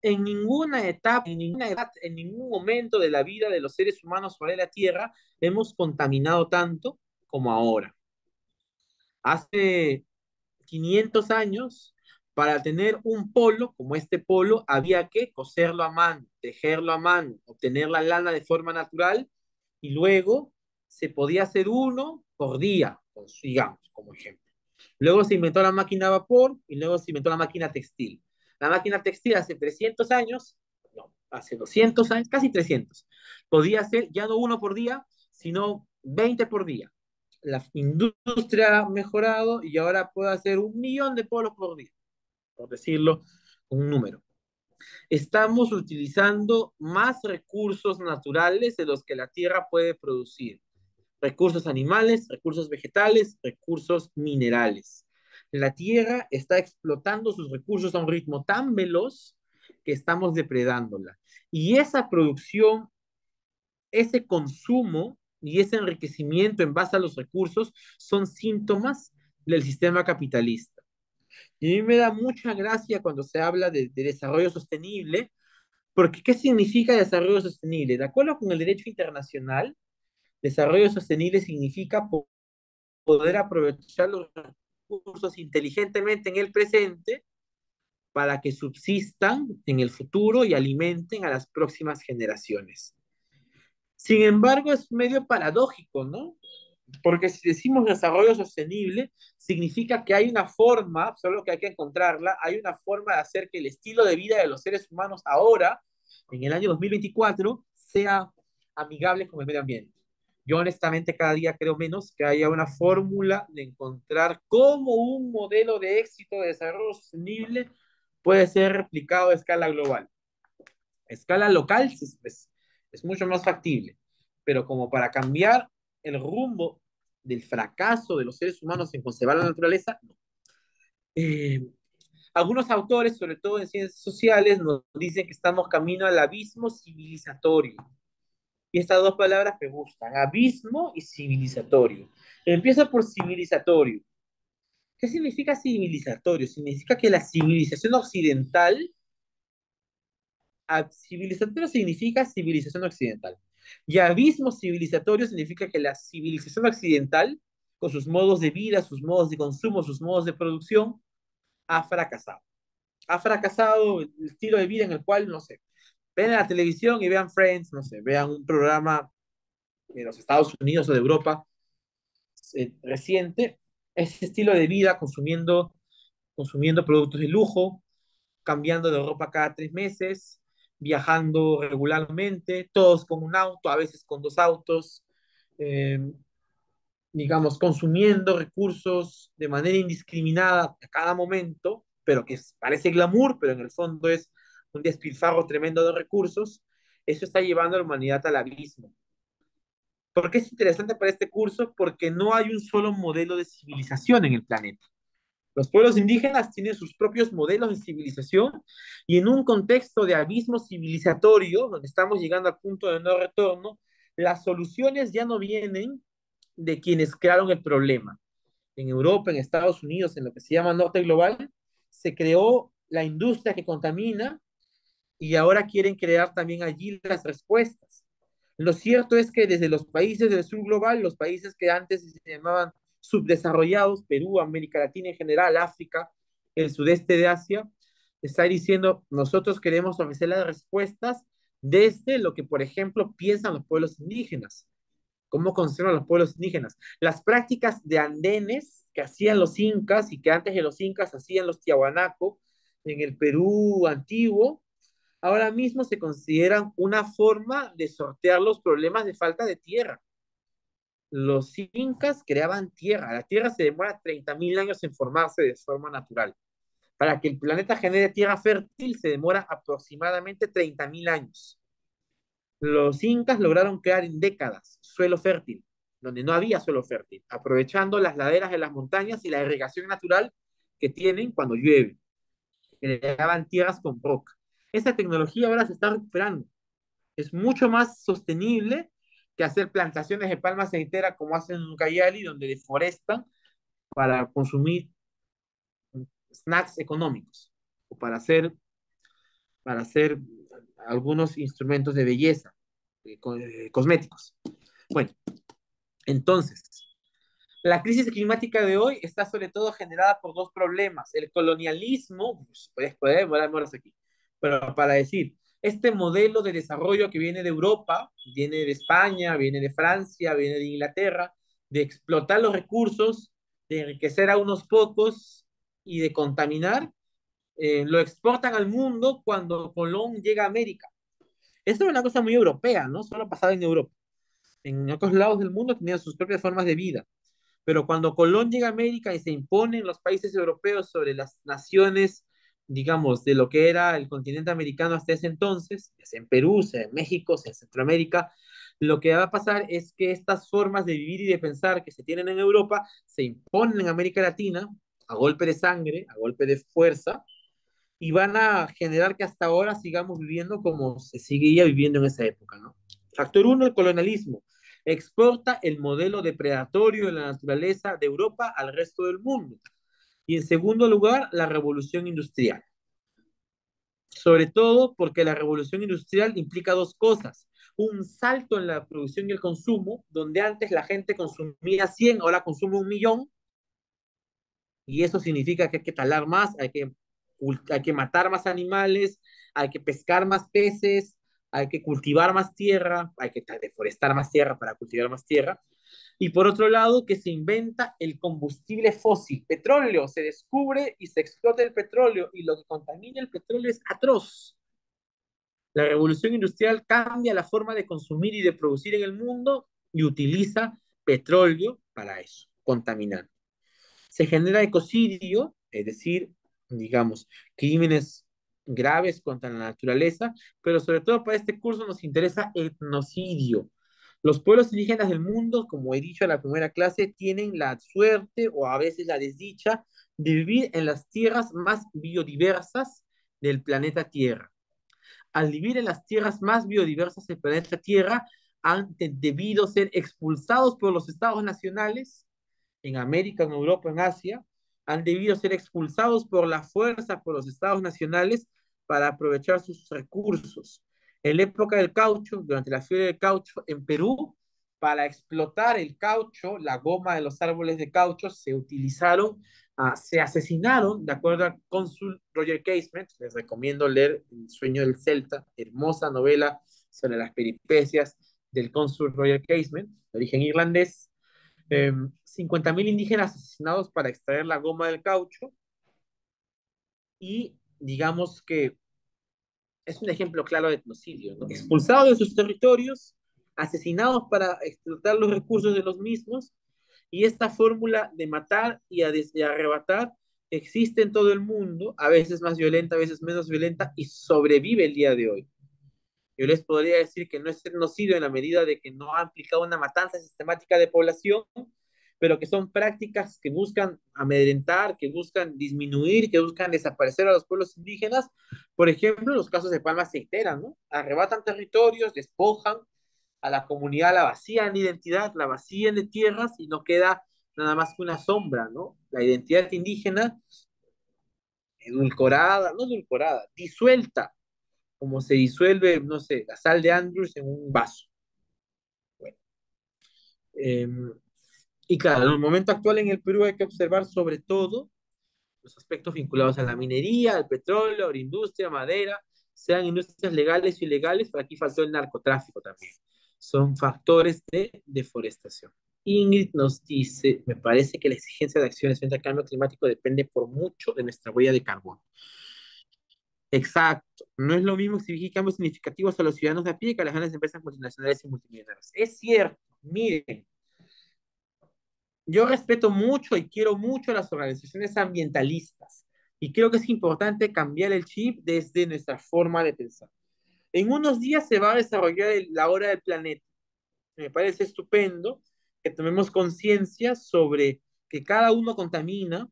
En ninguna etapa, en ninguna edad, en ningún momento de la vida de los seres humanos sobre la Tierra hemos contaminado tanto como ahora. Hace 500 años, para tener un polo como este polo, había que coserlo a mano, tejerlo a mano, obtener la lana de forma natural y luego se podía hacer uno por día, pues, digamos, como ejemplo. Luego se inventó la máquina a vapor y luego se inventó la máquina textil. La máquina textil hace 300 años, no, hace 200 años, casi 300, podía hacer ya no uno por día, sino 20 por día. La industria ha mejorado y ahora puede hacer 1 millón de polos por día, por decirlo con un número. Estamos utilizando más recursos naturales de los que la Tierra puede producir. Recursos animales, recursos vegetales, recursos minerales. La Tierra está explotando sus recursos a un ritmo tan veloz que estamos depredándola. Y esa producción, ese consumo y ese enriquecimiento en base a los recursos son síntomas del sistema capitalista. Y a mí me da mucha gracia cuando se habla de desarrollo sostenible, porque ¿qué significa desarrollo sostenible? De acuerdo con el derecho internacional, desarrollo sostenible significa poder aprovechar los recursos inteligentemente en el presente para que subsistan en el futuro y alimenten a las próximas generaciones. Sin embargo, es medio paradójico, ¿no? Porque si decimos desarrollo sostenible, significa que hay una forma, solo que hay que encontrarla, hay una forma de hacer que el estilo de vida de los seres humanos ahora, en el año 2024, sea amigable con el medio ambiente. Yo honestamente cada día creo menos que haya una fórmula de encontrar cómo un modelo de éxito de desarrollo sostenible puede ser replicado a escala global. A escala local es mucho más factible, pero como para cambiar el rumbo del fracaso de los seres humanos en conservar la naturaleza, no. Eh, Algunos autores, sobre todo en ciencias sociales, nos dicen que estamos camino al abismo civilizatorio. Y estas dos palabras me gustan, abismo y civilizatorio. Empiezo por civilizatorio. ¿Qué significa civilizatorio? Significa que la civilización occidental, civilizatorio significa civilización occidental. Y abismo civilizatorio significa que la civilización occidental, con sus modos de vida, sus modos de consumo, sus modos de producción, ha fracasado. Ha fracasado el estilo de vida en el cual, no sé, ven a la televisión y vean Friends, no sé, vean un programa de los Estados Unidos o de Europa reciente, ese estilo de vida consumiendo productos de lujo, cambiando de ropa cada 3 meses, viajando regularmente, todos con un auto, a veces con dos autos, eh, digamos, consumiendo recursos de manera indiscriminada a cada momento, pero que parece glamour, pero en el fondo es un despilfarro tremendo de recursos, eso está llevando a la humanidad al abismo. ¿Por qué es interesante para este curso? Porque no hay un solo modelo de civilización en el planeta. Los pueblos indígenas tienen sus propios modelos de civilización y en un contexto de abismo civilizatorio, donde estamos llegando al punto de no retorno, las soluciones ya no vienen de quienes crearon el problema. En Europa, en Estados Unidos, en lo que se llama Norte Global, se creó la industria que contamina y ahora quieren crear también allí las respuestas. Lo cierto es que desde los países del sur global, los países que antes se llamaban subdesarrollados, Perú, América Latina en general, África, el sudeste de Asia, está diciendo, nosotros queremos ofrecer las respuestas desde lo que, por ejemplo, piensan los pueblos indígenas, cómo conservan los pueblos indígenas. Las prácticas de andenes que hacían los incas y que antes de los incas hacían los tiahuanaco en el Perú antiguo, ahora mismo se consideran una forma de sortear los problemas de falta de tierra. Los incas creaban tierra. La tierra se demora 30.000 años en formarse de forma natural. Para que el planeta genere tierra fértil se demora aproximadamente 30.000 años. Los incas lograron crear en décadas suelo fértil, donde no había suelo fértil, aprovechando las laderas de las montañas y la irrigación natural que tienen cuando llueve. Creaban tierras con roca. Esa tecnología ahora se está recuperando. Es mucho más sostenible que hacer plantaciones de palma aceitera como hacen en Ucayali, donde deforestan para consumir snacks económicos o para hacer para hacer algunos instrumentos de belleza, cosméticos. Bueno, entonces, la crisis climática de hoy está sobre todo generada por dos problemas. El colonialismo, pues, podemos hablar aquí, pero para decir, este modelo de desarrollo que viene de Europa, viene de España, viene de Francia, viene de Inglaterra, de explotar los recursos, de enriquecer a unos pocos y de contaminar, lo exportan al mundo cuando Colón llega a América. Esto es una cosa muy europea, ¿no? Solo pasaba en Europa. En otros lados del mundo tenían sus propias formas de vida. Pero cuando Colón llega a América y se impone en los países europeos sobre las naciones, digamos, de lo que era el continente americano hasta ese entonces, sea en Perú, sea en México, sea en Centroamérica, lo que va a pasar es que estas formas de vivir y de pensar que se tienen en Europa se imponen en América Latina a golpe de sangre, a golpe de fuerza, y van a generar que hasta ahora sigamos viviendo como se seguía viviendo en esa época, ¿no? Factor uno, el colonialismo. Exporta el modelo depredatorio de la naturaleza de Europa al resto del mundo. Y en segundo lugar, la revolución industrial. Sobre todo porque la revolución industrial implica dos cosas. Un salto en la producción y el consumo, donde antes la gente consumía 100, ahora consume 1 millón, y eso significa que hay que talar más, hay que matar más animales, hay que pescar más peces, hay que cultivar más tierra, hay que deforestar más tierra para cultivar más tierra. Y por otro lado, que se inventa el combustible fósil, petróleo, se descubre y se explota el petróleo, y lo que contamina el petróleo es atroz. La revolución industrial cambia la forma de consumir y de producir en el mundo y utiliza petróleo para eso, contaminar. Se genera ecocidio, es decir, digamos, crímenes graves contra la naturaleza, pero sobre todo para este curso nos interesa etnocidio. Los pueblos indígenas del mundo, como he dicho en la primera clase, tienen la suerte o a veces la desdicha de vivir en las tierras más biodiversas del planeta Tierra. Al vivir en las tierras más biodiversas del planeta Tierra, han debido ser expulsados por los estados nacionales en América, en Europa, en Asia, han debido ser expulsados por la fuerza, por los estados nacionales, para aprovechar sus recursos. En la época del caucho, durante la fiebre del caucho en Perú, para explotar el caucho, la goma de los árboles de caucho, se utilizaron, se asesinaron, de acuerdo al cónsul Roger Casement. Les recomiendo leer El sueño del Celta, hermosa novela sobre las peripecias del cónsul Roger Casement, de origen irlandés. 50.000 indígenas asesinados para extraer la goma del caucho, y digamos que es un ejemplo claro de etnocidio, ¿no? Expulsados de sus territorios, asesinados para explotar los recursos de los mismos, y esta fórmula de matar y arrebatar existe en todo el mundo, a veces más violenta, a veces menos violenta, y sobrevive el día de hoy. Yo les podría decir que no es etnocidio en la medida de que no ha implicado una matanza sistemática de población, pero que son prácticas que buscan amedrentar, que buscan disminuir, que buscan desaparecer a los pueblos indígenas. Por ejemplo, los casos de Palma Aceitera, ¿no? Arrebatan territorios, despojan a la comunidad, la vacían de identidad, la vacían de tierras, y no queda nada más que una sombra, ¿no? La identidad indígena edulcorada, no edulcorada, disuelta, como se disuelve, no sé, la sal de Andrews en un vaso. Bueno, eh, y claro, en el momento actual en el Perú hay que observar sobre todo los aspectos vinculados a la minería, al petróleo, a la industria, madera, sean industrias legales o ilegales, pero aquí faltó el narcotráfico también. Son factores de deforestación. Ingrid nos dice, me parece que la exigencia de acciones frente al cambio climático depende por mucho de nuestra huella de carbono. Exacto. No es lo mismo exigir cambios significativos a los ciudadanos de a pie que a las grandes empresas multinacionales y multimillonarias. Es cierto. Miren, yo respeto mucho y quiero mucho a las organizaciones ambientalistas, y creo que es importante cambiar el chip desde nuestra forma de pensar. En unos días se va a desarrollar la hora del planeta. Me parece estupendo que tomemos conciencia sobre que cada uno contamina.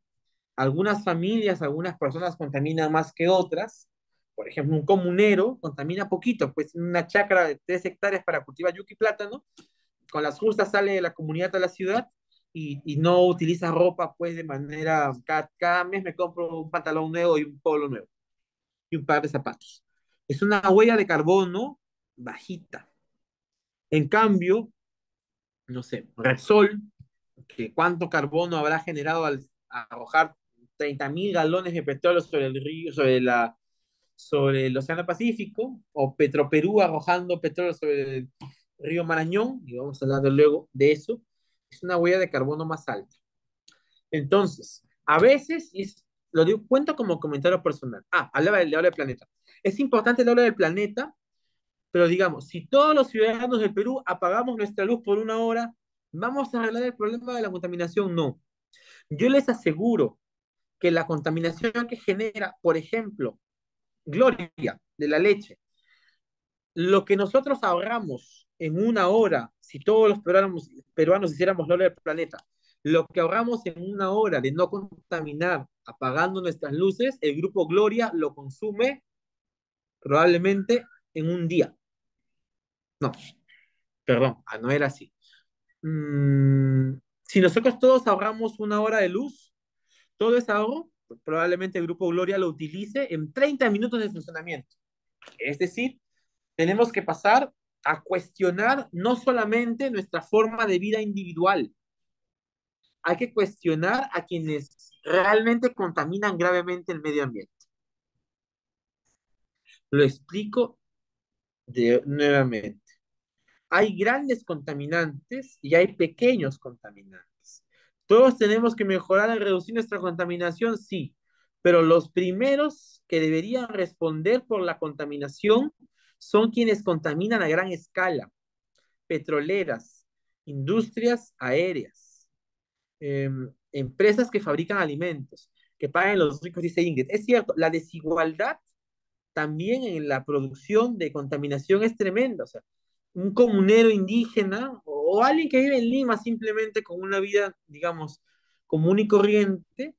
Algunas familias, algunas personas contaminan más que otras. Por ejemplo, un comunero contamina poquito, pues en una chacra de 3 hectáreas para cultivar yuca y plátano, con las justas sale de la comunidad a la ciudad, y no utiliza ropa, pues de manera, cada mes me compro un pantalón nuevo y un polo nuevo y un par de zapatos. Es una huella de carbono bajita. En cambio, no sé, Repsol, que cuánto carbono habrá generado al arrojar 30.000 galones de petróleo sobre el río, sobre el Océano Pacífico, o Petroperú arrojando petróleo sobre el río Marañón, y vamos a hablar luego de eso, es una huella de carbono más alta. Entonces, a veces, lo digo, cuento como comentario personal. Hablaba de la hora del planeta. Es importante la hora del planeta, pero digamos, si todos los ciudadanos del Perú apagamos nuestra luz por una hora, ¿vamos a arreglar el problema de la contaminación? No. Yo les aseguro que la contaminación que genera, por ejemplo, Gloria, de la leche, lo que nosotros ahorramos en una hora, si todos los peruanos hiciéramos la hora del planeta, lo que ahorramos en una hora de no contaminar apagando nuestras luces, el grupo Gloria lo consume probablemente en un día. No, perdón, no era así. Si nosotros todos ahorramos una hora de luz, todo ese ahorro, probablemente el grupo Gloria lo utilice en 30 minutos de funcionamiento. Es decir, tenemos que pasar a cuestionar no solamente nuestra forma de vida individual, hay que cuestionar a quienes realmente contaminan gravemente el medio ambiente. Lo explico nuevamente. Hay grandes contaminantes y hay pequeños contaminantes. Todos tenemos que mejorar en reducir nuestra contaminación, sí, pero los primeros que deberían responder por la contaminación son quienes contaminan a gran escala: petroleras, industrias aéreas, empresas que fabrican alimentos, que pagan los ricos, dice Ingrid. Es cierto, la desigualdad también en la producción de contaminación es tremenda. O sea, un comunero indígena o alguien que vive en Lima simplemente con una vida, digamos, común y corriente,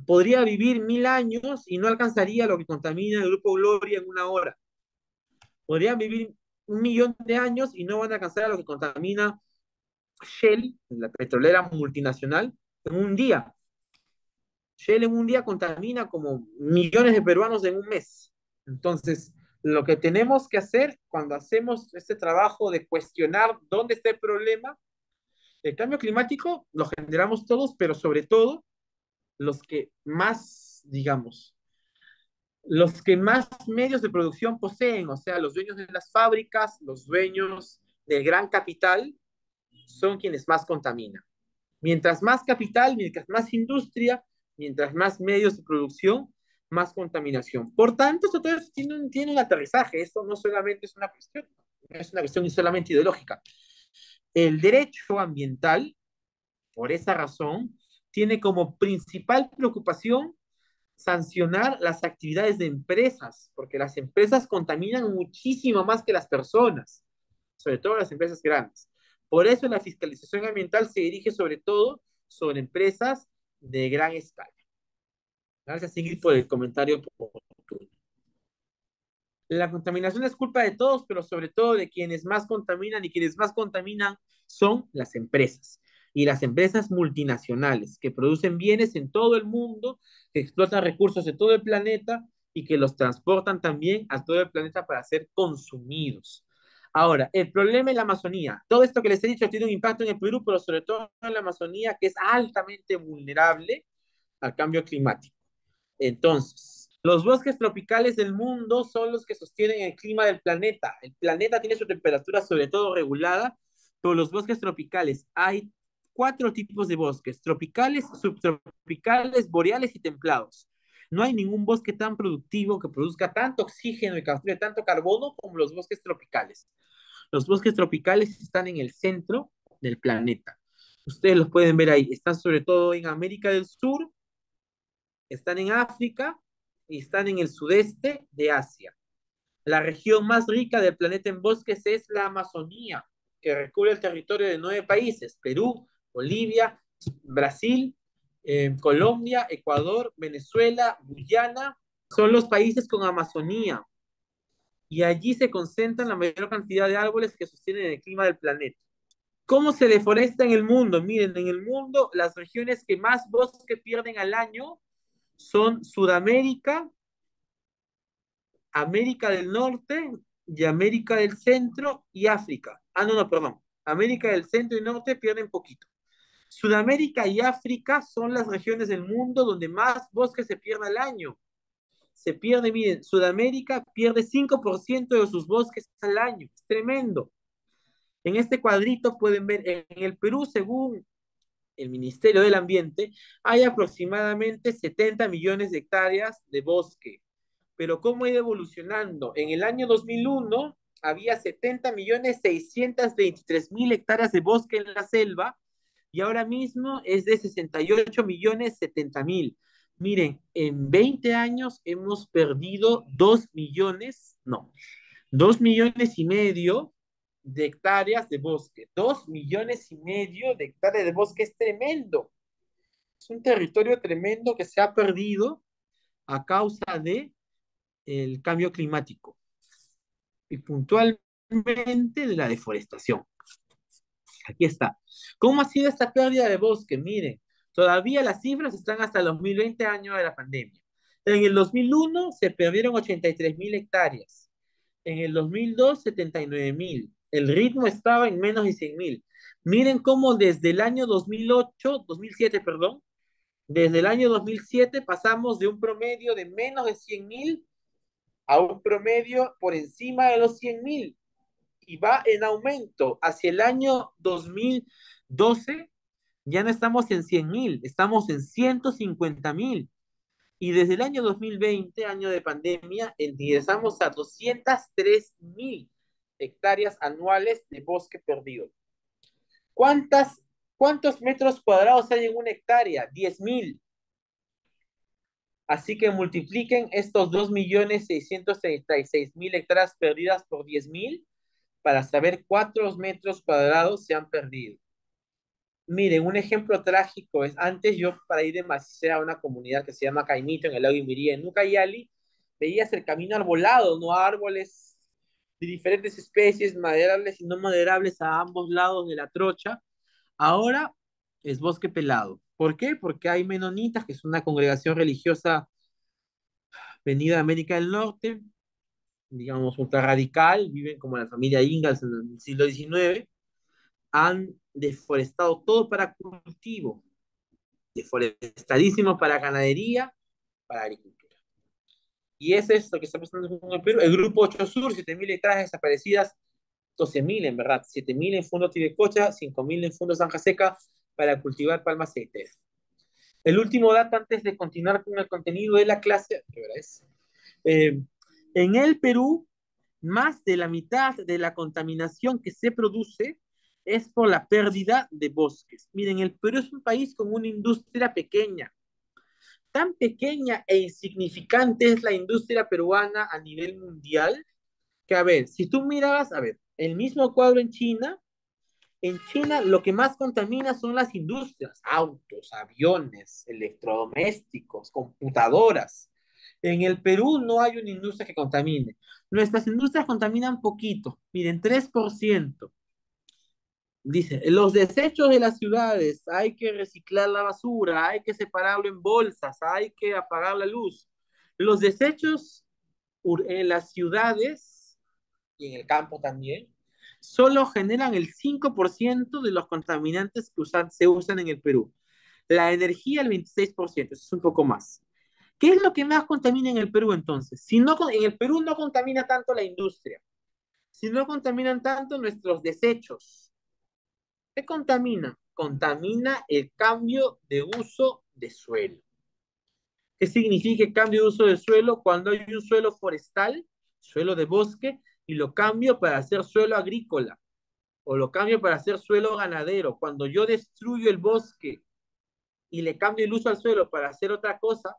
podría vivir 1000 años y no alcanzaría lo que contamina el Grupo Gloria en una hora. Podrían vivir 1 millón de años y no van a alcanzar a lo que contamina Shell, la petrolera multinacional, en un día. Shell en un día contamina como millones de peruanos en un mes. Entonces, lo que tenemos que hacer cuando hacemos este trabajo de cuestionar dónde está el problema, el cambio climático lo generamos todos, pero sobre todo los que más, digamos, los que más medios de producción poseen, o sea, los dueños de las fábricas, los dueños del gran capital, son quienes más contaminan. Mientras más capital, mientras más industria, mientras más medios de producción, más contaminación. Por tanto, esto todo tiene un aterrizaje. Esto no solamente es una cuestión, no es una cuestión solamente ideológica. El derecho ambiental, por esa razón, tiene como principal preocupación sancionar las actividades de empresas, porque las empresas contaminan muchísimo más que las personas, sobre todo las empresas grandes. Por eso la fiscalización ambiental se dirige sobre todo sobre empresas de gran escala. Gracias, Ingrid, por el comentario oportuno. La contaminación es culpa de todos, pero sobre todo de quienes más contaminan, y quienes más contaminan son las empresas. Y las empresas multinacionales que producen bienes en todo el mundo, que explotan recursos de todo el planeta y que los transportan también a todo el planeta para ser consumidos. Ahora, el problema es la Amazonía. Todo esto que les he dicho tiene un impacto en el Perú, pero sobre todo en la Amazonía, que es altamente vulnerable al cambio climático. Entonces, los bosques tropicales del mundo son los que sostienen el clima del planeta. El planeta tiene su temperatura sobre todo regulada, pero los bosques tropicales, hay 4 tipos de bosques: tropicales, subtropicales, boreales y templados. No hay ningún bosque tan productivo que produzca tanto oxígeno y capture tanto carbono como los bosques tropicales. Los bosques tropicales están en el centro del planeta. Ustedes los pueden ver ahí. Están sobre todo en América del Sur, están en África y están en el sudeste de Asia. La región más rica del planeta en bosques es la Amazonía, que recubre el territorio de 9 países: Perú, Bolivia, Brasil, Colombia, Ecuador, Venezuela, Guyana. Son los países con Amazonía. Y allí se concentran la mayor cantidad de árboles que sostienen el clima del planeta. ¿Cómo se deforesta en el mundo? Miren, en el mundo las regiones que más bosque pierden al año son Sudamérica, América del Norte y América del Centro y África. Ah, no, no, perdón. América del Centro y Norte pierden poquito. Sudamérica y África son las regiones del mundo donde más bosque se pierde al año. Se pierde, miren, Sudamérica pierde 5% de sus bosques al año. Es tremendo. En este cuadrito pueden ver, en el Perú, según el Ministerio del Ambiente, hay aproximadamente 70 millones de hectáreas de bosque. Pero ¿cómo ha ido evolucionando? En el año 2001 había 70 millones 623 mil hectáreas de bosque en la selva y ahora mismo es de 68 millones 70 mil. Miren, en 20 años hemos perdido 2 millones, no, 2 millones y medio de hectáreas de bosque. 2 millones y medio de hectáreas de bosque es tremendo. Es un territorio tremendo que se ha perdido a causa de el cambio climático y puntualmente de la deforestación. Aquí está. ¿Cómo ha sido esta pérdida de bosque? Miren, todavía las cifras están hasta el 2020, año de la pandemia. En el 2001 se perdieron 83 mil hectáreas. En el 2002, 79 mil. El ritmo estaba en menos de 100 mil. Miren cómo desde el año 2008, 2007, perdón, desde el año 2007 pasamos de un promedio de menos de 100 mil a un promedio por encima de los 100 mil y va en aumento. Hacia el año 2012 ya no estamos en 100 mil, estamos en 150 mil. Y desde el año 2020, año de pandemia, ingresamos a 203 mil hectáreas anuales de bosque perdido. ¿Cuántas, ¿Cuántos metros cuadrados hay en una hectárea? 10 mil. Así que multipliquen estos 2.636.000 hectáreas perdidas por 10.000 para saber cuántos metros cuadrados se han perdido. Miren, un ejemplo trágico es, antes yo para ir de Macicea a una comunidad que se llama Caimito, en el lago Imirí, en Ucayali, veías el camino arbolado, no árboles de diferentes especies, maderables y no maderables a ambos lados de la trocha. Ahora es bosque pelado. ¿Por qué? Porque hay menonitas, que es una congregación religiosa venida de América del Norte, digamos, ultra radical, viven como la familia Ingalls en el siglo XIX, han deforestado todo para cultivo, deforestadísimo para ganadería, para agricultura. Y es esto que está pasando con el Perú. El grupo 8 Sur, 7.000 hectáreas desaparecidas, 12.000 en verdad, 7.000 en Fondo Tibecocha, 5.000 en Fondo Zanja Seca para cultivar palma aceitera. El último dato antes de continuar con el contenido de la clase, ¿qué hora es? Eh, en el Perú, más de la mitad de la contaminación que se produce es por la pérdida de bosques. Miren, el Perú es un país con una industria pequeña. Tan pequeña e insignificante es la industria peruana a nivel mundial que, a ver, si tú mirabas, a ver, el mismo cuadro en China lo que más contamina son las industrias, autos, aviones, electrodomésticos, computadoras. En el Perú no hay una industria que contamine. Nuestras industrias contaminan poquito, miren, 3%. Dice, los desechos de las ciudades, hay que reciclar la basura, hay que separarlo en bolsas, hay que apagar la luz. Los desechos en las ciudades y en el campo también, solo generan el 5% de los contaminantes que se usan en el Perú. La energía el 26%, eso es un poco más. ¿Qué es lo que más contamina en el Perú entonces? Si no, en el Perú no contamina tanto la industria, si no contaminan tanto nuestros desechos. ¿Qué contamina? Contamina el cambio de uso de suelo. ¿Qué significa el cambio de uso de suelo? Cuando hay un suelo forestal, suelo de bosque, y lo cambio para hacer suelo agrícola, o lo cambio para hacer suelo ganadero. Cuando yo destruyo el bosque y le cambio el uso al suelo para hacer otra cosa,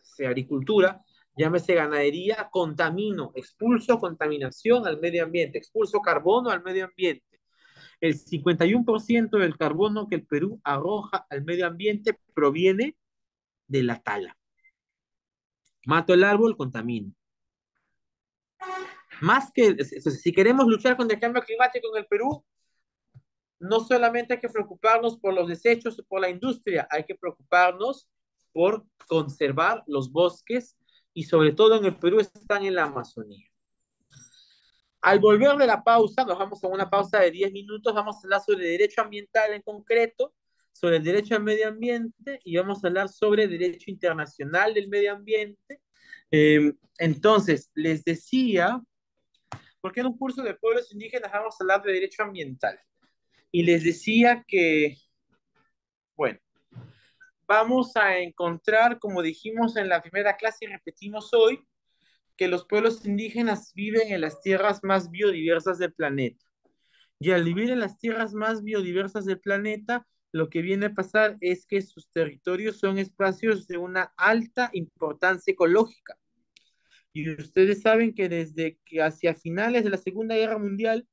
sea agricultura, llámese ganadería, contamino, expulso contaminación al medio ambiente, expulso carbono al medio ambiente. El 51% del carbono que el Perú arroja al medio ambiente proviene de la tala. Mato el árbol, contamino. Más que, si queremos luchar contra el cambio climático en el Perú, no solamente hay que preocuparnos por los desechos o por la industria, hay que preocuparnos por conservar los bosques y sobre todo en el Perú están en la Amazonía. Al volver de la pausa, nos vamos a una pausa de 10 minutos, vamos a hablar sobre derecho ambiental en concreto, sobre el derecho al medio ambiente y vamos a hablar sobre derecho internacional del medio ambiente. Entonces, les decía, porque en un curso de pueblos indígenas vamos a hablar de derecho ambiental. Y les decía que, bueno, vamos a encontrar, como dijimos en la primera clase y repetimos hoy, que los pueblos indígenas viven en las tierras más biodiversas del planeta. Y al vivir en las tierras más biodiversas del planeta, lo que viene a pasar es que sus territorios son espacios de una alta importancia ecológica. Y ustedes saben que desde que hacia finales de la Segunda Guerra Mundial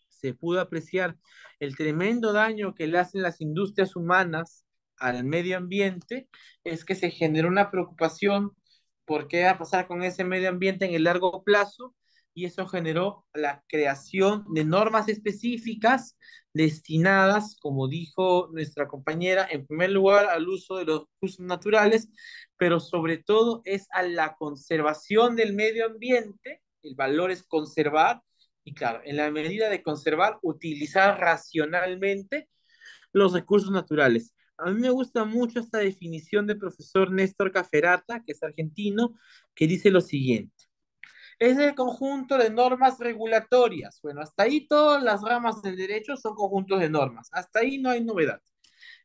se pudo apreciar el tremendo daño que le hacen las industrias humanas al medio ambiente, es que se generó una preocupación por qué va a pasar con ese medio ambiente en el largo plazo, y eso generó la creación de normas específicas destinadas, como dijo nuestra compañera, en primer lugar al uso de los recursos naturales, pero sobre todo es a la conservación del medio ambiente. El valor es conservar y claro, en la medida de conservar, utilizar racionalmente los recursos naturales. A mí me gusta mucho esta definición del profesor Néstor Caferata, que es argentino, que dice lo siguiente. Es el conjunto de normas regulatorias. Bueno, hasta ahí todas las ramas del derecho son conjuntos de normas. Hasta ahí no hay novedad.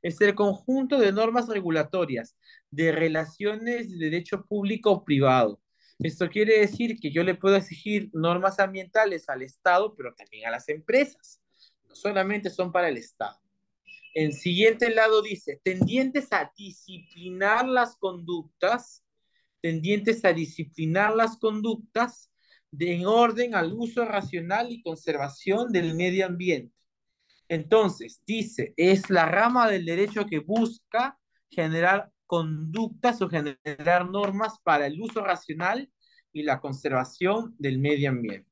Es el conjunto de normas regulatorias de relaciones de derecho público o privado. Esto quiere decir que yo le puedo exigir normas ambientales al Estado, pero también a las empresas. No solamente son para el Estado. En siguiente lado dice, tendientes a disciplinar las conductas en orden al uso racional y conservación del medio ambiente. Entonces, dice, es la rama del derecho que busca generar conductas o generar normas para el uso racional y la conservación del medio ambiente.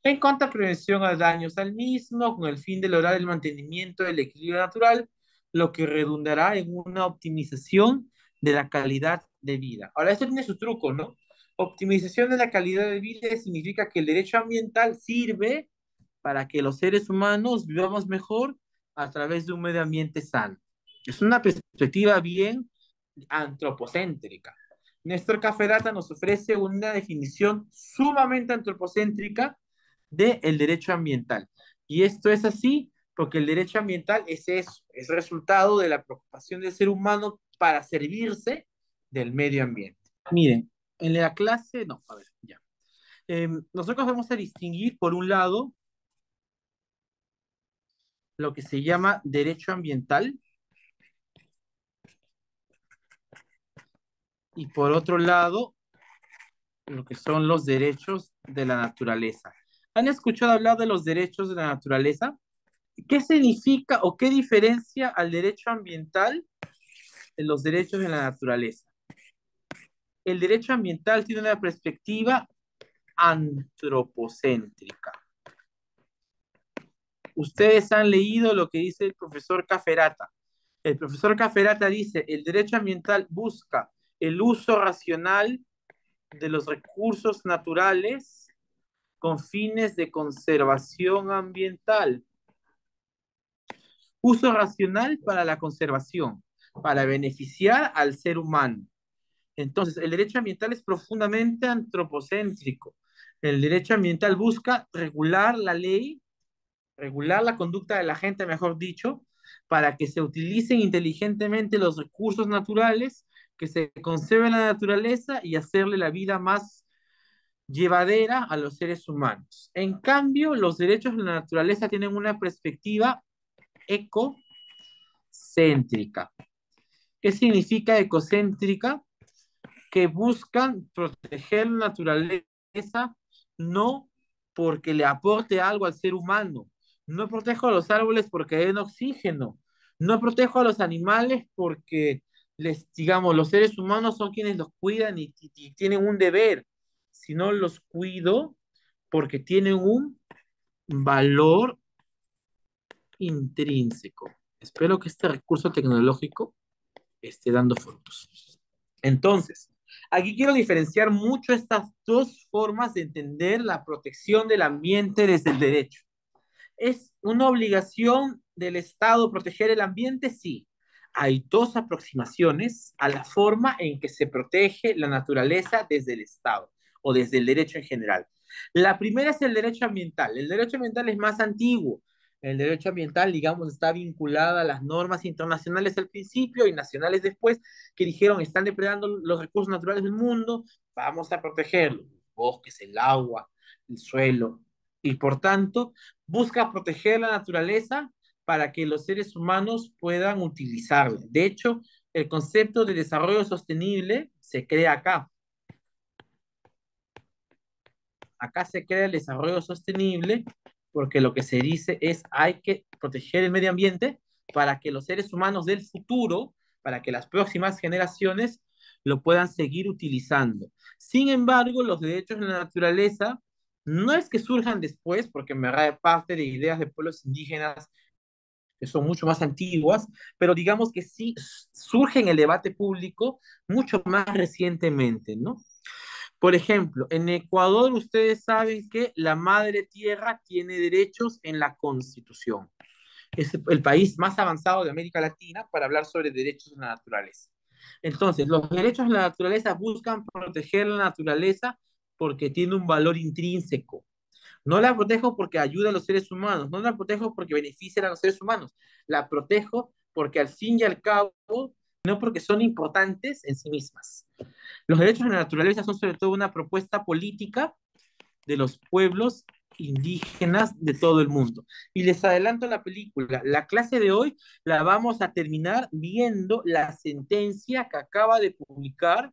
En cuanto a prevención a daños al mismo, con el fin de lograr el mantenimiento del equilibrio natural, lo que redundará en una optimización de la calidad de vida. Ahora, esto tiene su truco, ¿no? Optimización de la calidad de vida significa que el derecho ambiental sirve para que los seres humanos vivamos mejor a través de un medio ambiente sano. Es una perspectiva bien antropocéntrica. Néstor Caferata nos ofrece una definición sumamente antropocéntrica del derecho ambiental. Y esto es así porque el derecho ambiental es eso, es resultado de la preocupación del ser humano para servirse del medio ambiente. Miren, en la clase, no, a ver, ya. Nosotros vamos a distinguir, por un lado, lo que se llama derecho ambiental y por otro lado, lo que son los derechos de la naturaleza. ¿Han escuchado hablar de los derechos de la naturaleza? ¿Qué significa o qué diferencia al derecho ambiental de los derechos de la naturaleza? El derecho ambiental tiene una perspectiva antropocéntrica. Ustedes han leído lo que dice el profesor Caferata. El profesor Caferata dice, el derecho ambiental busca el uso racional de los recursos naturales con fines de conservación ambiental. Uso racional para la conservación, para beneficiar al ser humano. Entonces, el derecho ambiental es profundamente antropocéntrico. El derecho ambiental busca regular la ley, regular la conducta de la gente, mejor dicho, para que se utilicen inteligentemente los recursos naturales, que se conserve la naturaleza y hacerle la vida más llevadera a los seres humanos. En cambio, los derechos de la naturaleza tienen una perspectiva ecocéntrica. ¿Qué significa ecocéntrica? Que buscan proteger la naturaleza no porque le aporte algo al ser humano. No protejo a los árboles porque den oxígeno. No protejo a los animales porque digamos, los seres humanos son quienes los cuidan y tienen un deber, sino los cuido porque tienen un valor intrínseco. Espero que este recurso tecnológico esté dando frutos. Entonces, Aquí quiero diferenciar mucho estas dos formas de entender la protección del ambiente desde el derecho. ¿Es una obligación del Estado proteger el ambiente? Sí. Hay dos aproximaciones a la forma en que se protege la naturaleza desde el Estado o desde el derecho en general. La primera es el derecho ambiental. El derecho ambiental es más antiguo. El derecho ambiental, digamos, está vinculado a las normas internacionales al principio y nacionales después, que dijeron están depredando los recursos naturales del mundo, vamos a protegerlos, los bosques, el agua, el suelo, y por tanto busca proteger la naturaleza para que los seres humanos puedan utilizarla. De hecho, el concepto de desarrollo sostenible se crea acá. Acá se crea el desarrollo sostenible porque lo que se dice es hay que proteger el medio ambiente para que los seres humanos del futuro, para que las próximas generaciones lo puedan seguir utilizando. Sin embargo, los derechos de la naturaleza no es que surjan después, porque me da parte de ideas de pueblos indígenas que son mucho más antiguas, pero digamos que sí surge en el debate público mucho más recientemente, ¿no? Por ejemplo, en Ecuador ustedes saben que la madre tierra tiene derechos en la Constitución. Es el país más avanzado de América Latina para hablar sobre derechos de la naturaleza. Entonces, los derechos de la naturaleza buscan proteger la naturaleza porque tiene un valor intrínseco. No la protejo porque ayuda a los seres humanos, no la protejo porque beneficia a los seres humanos, la protejo porque al fin y al cabo, no porque son importantes en sí mismas. Los derechos de la naturaleza son sobre todo una propuesta política de los pueblos indígenas de todo el mundo. Y les adelanto la película. La clase de hoy la vamos a terminar viendo la sentencia que acaba de publicar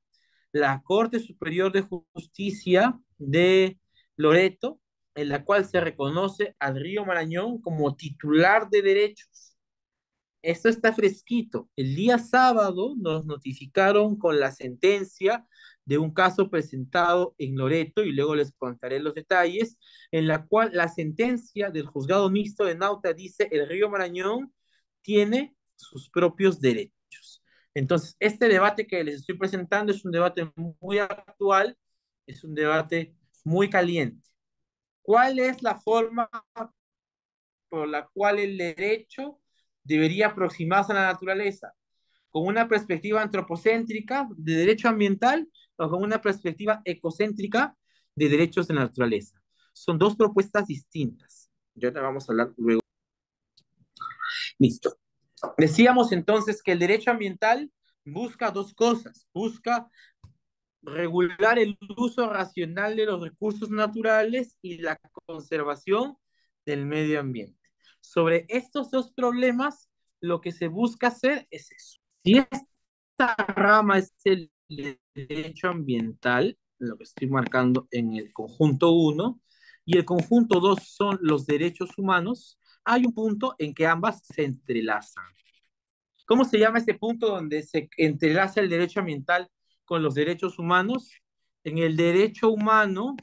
la Corte Superior de Justicia de Loreto, en la cual se reconoce al Río Marañón como titular de derechos. Esto está fresquito. El día sábado nos notificaron con la sentencia de un caso presentado en Loreto, y luego les contaré los detalles, en la cual la sentencia del juzgado mixto de Nauta dice el río Marañón tiene sus propios derechos. Entonces, este debate que les estoy presentando es un debate muy actual, es un debate muy caliente. ¿Cuál es la forma por la cual el derecho debería aproximarse a la naturaleza? ¿Con una perspectiva antropocéntrica de derecho ambiental o con una perspectiva ecocéntrica de derechos de la naturaleza? Son dos propuestas distintas. Ya te vamos a hablar luego. Listo. Decíamos entonces que el derecho ambiental busca dos cosas. Busca regular el uso racional de los recursos naturales y la conservación del medio ambiente. Sobre estos dos problemas, lo que se busca hacer es eso. Si esta rama es el derecho ambiental, lo que estoy marcando en el conjunto uno, y el conjunto 2 son los derechos humanos, hay un punto en que ambas se entrelazan. ¿Cómo se llama este punto donde se entrelaza el derecho ambiental con los derechos humanos? En el derecho humano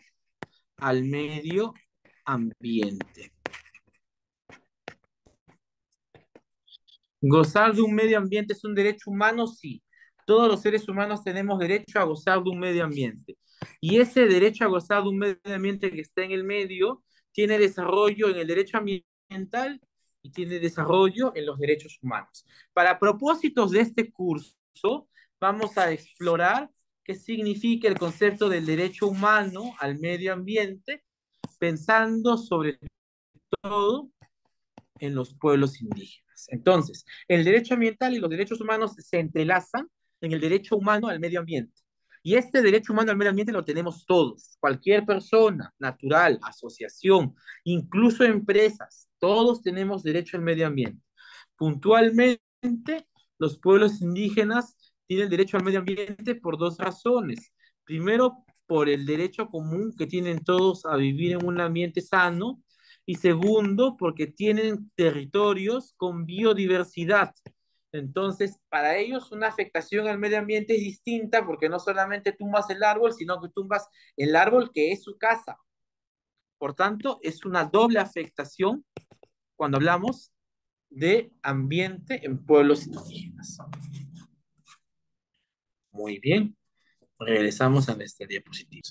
al medio ambiente. ¿Gozar de un medio ambiente es un derecho humano? Sí. Todos los seres humanos tenemos derecho a gozar de un medio ambiente. Y ese derecho a gozar de un medio ambiente que está en el medio tiene desarrollo en el derecho ambiental y tiene desarrollo en los derechos humanos. Para propósitos de este curso, vamos a explorar qué significa el concepto del derecho humano al medio ambiente, pensando sobre todo en los pueblos indígenas. Entonces, el derecho ambiental y los derechos humanos se entrelazan en el derecho humano al medio ambiente. Y este derecho humano al medio ambiente lo tenemos todos, cualquier persona, natural, asociación, incluso empresas, todos tenemos derecho al medio ambiente. Puntualmente, los pueblos indígenas tienen derecho al medio ambiente por dos razones. Primero, por el derecho común que tienen todos a vivir en un ambiente sano, y segundo, porque tienen territorios con biodiversidad. Entonces, para ellos una afectación al medio ambiente es distinta porque no solamente tumbas el árbol, sino que tumbas el árbol que es su casa. Por tanto, es una doble afectación cuando hablamos de ambiente en pueblos indígenas. Muy bien. Regresamos a nuestra diapositiva.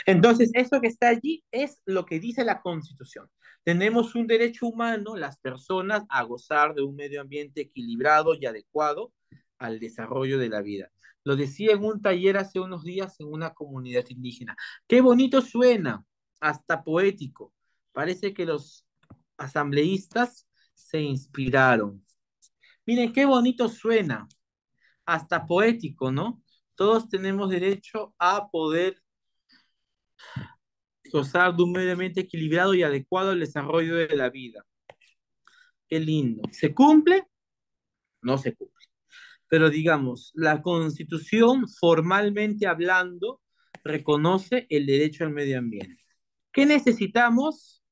Entonces, eso que está allí es lo que dice la Constitución. Tenemos un derecho humano, las personas, a gozar de un medio ambiente equilibrado y adecuado al desarrollo de la vida. Lo decía en un taller hace unos días en una comunidad indígena. Qué bonito suena, hasta poético. Parece que los asambleístas se inspiraron. Miren, qué bonito suena, hasta poético, ¿no? Todos tenemos derecho a poder gozar de un medio ambiente equilibrado y adecuado al desarrollo de la vida. Qué lindo. ¿Se cumple? No se cumple. Pero digamos, la Constitución, formalmente hablando, reconoce el derecho al medio ambiente. ¿Qué necesitamos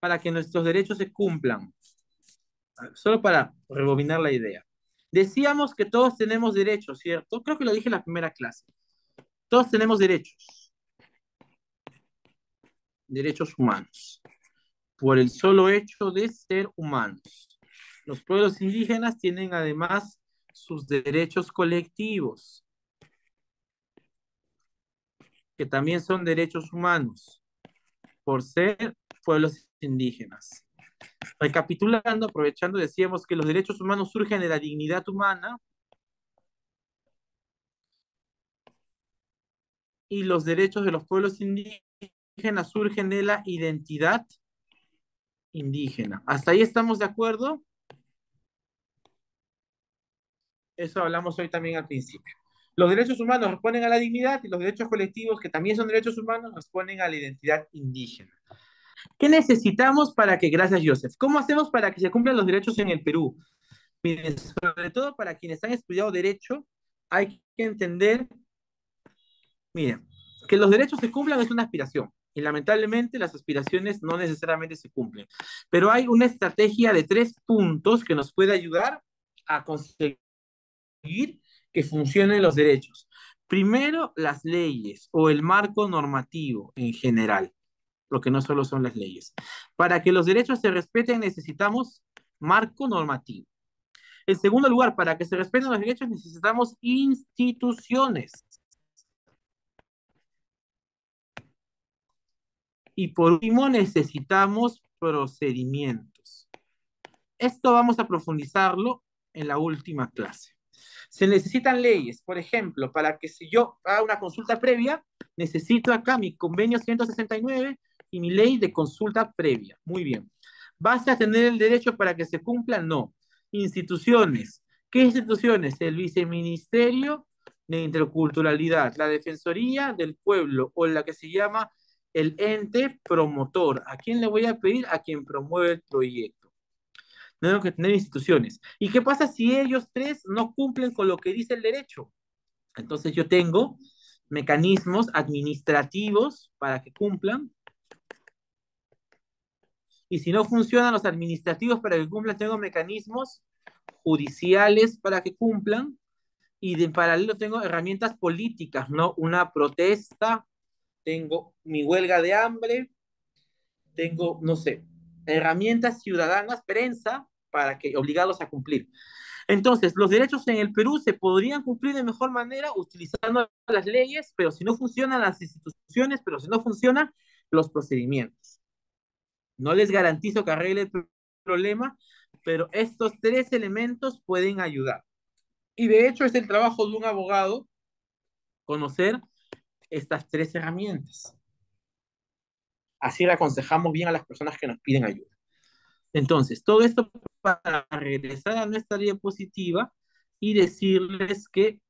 para que nuestros derechos se cumplan? Solo para rebobinar la idea. Decíamos que todos tenemos derechos, ¿cierto? Creo que lo dije en la primera clase. Todos tenemos derechos, derechos humanos, por el solo hecho de ser humanos. Los pueblos indígenas tienen además sus derechos colectivos, que también son derechos humanos, por ser pueblos indígenas. Recapitulando, aprovechando, decíamos que los derechos humanos surgen de la dignidad humana y los derechos de los pueblos indígenas surgen de la identidad indígena. ¿Hasta ahí estamos de acuerdo? Eso hablamos hoy también al principio. Los derechos humanos responden a la dignidad y los derechos colectivos, que también son derechos humanos, responden a la identidad indígena. ¿Qué necesitamos para que, gracias Joseph, cómo hacemos para que se cumplan los derechos en el Perú? Miren, sobre todo para quienes han estudiado derecho, hay que entender, miren, que los derechos se cumplan es una aspiración. Y lamentablemente las aspiraciones no necesariamente se cumplen. Pero hay una estrategia de 3 puntos que nos puede ayudar a conseguir que funcionen los derechos. Primero, las leyes o el marco normativo en general, porque no solo son las leyes. Para que los derechos se respeten necesitamos marco normativo. En segundo lugar, para que se respeten los derechos necesitamos instituciones. Y por último, necesitamos procedimientos. Esto vamos a profundizarlo en la última clase. Se necesitan leyes, por ejemplo, para que si yo haga una consulta previa, necesito acá mi convenio 169 y mi ley de consulta previa. Muy bien. ¿Vas a tener el derecho para que se cumpla? No. Instituciones. ¿Qué instituciones? El Viceministerio de Interculturalidad, la Defensoría del Pueblo o la que se llama el ente promotor. ¿A quién le voy a pedir? A quien promueve el proyecto. Tenemos que tener instituciones. ¿Y qué pasa si ellos tres no cumplen con lo que dice el derecho? Entonces yo tengo mecanismos administrativos para que cumplan. Y si no funcionan los administrativos para que cumplan, tengo mecanismos judiciales para que cumplan. Y de en paralelo tengo herramientas políticas, ¿no? Una protesta, tengo mi huelga de hambre, tengo, no sé, herramientas ciudadanas, prensa, para que obligarlos a cumplir. Entonces, los derechos en el Perú se podrían cumplir de mejor manera utilizando las leyes, pero si no funcionan las instituciones, pero si no funcionan los procedimientos. No les garantizo que arregle el problema, pero estos 3 elementos pueden ayudar. Y de hecho es el trabajo de un abogado conocer estas 3 herramientas. Así le aconsejamos bien a las personas que nos piden ayuda. Entonces, todo esto para regresar a nuestra diapositiva y decirles que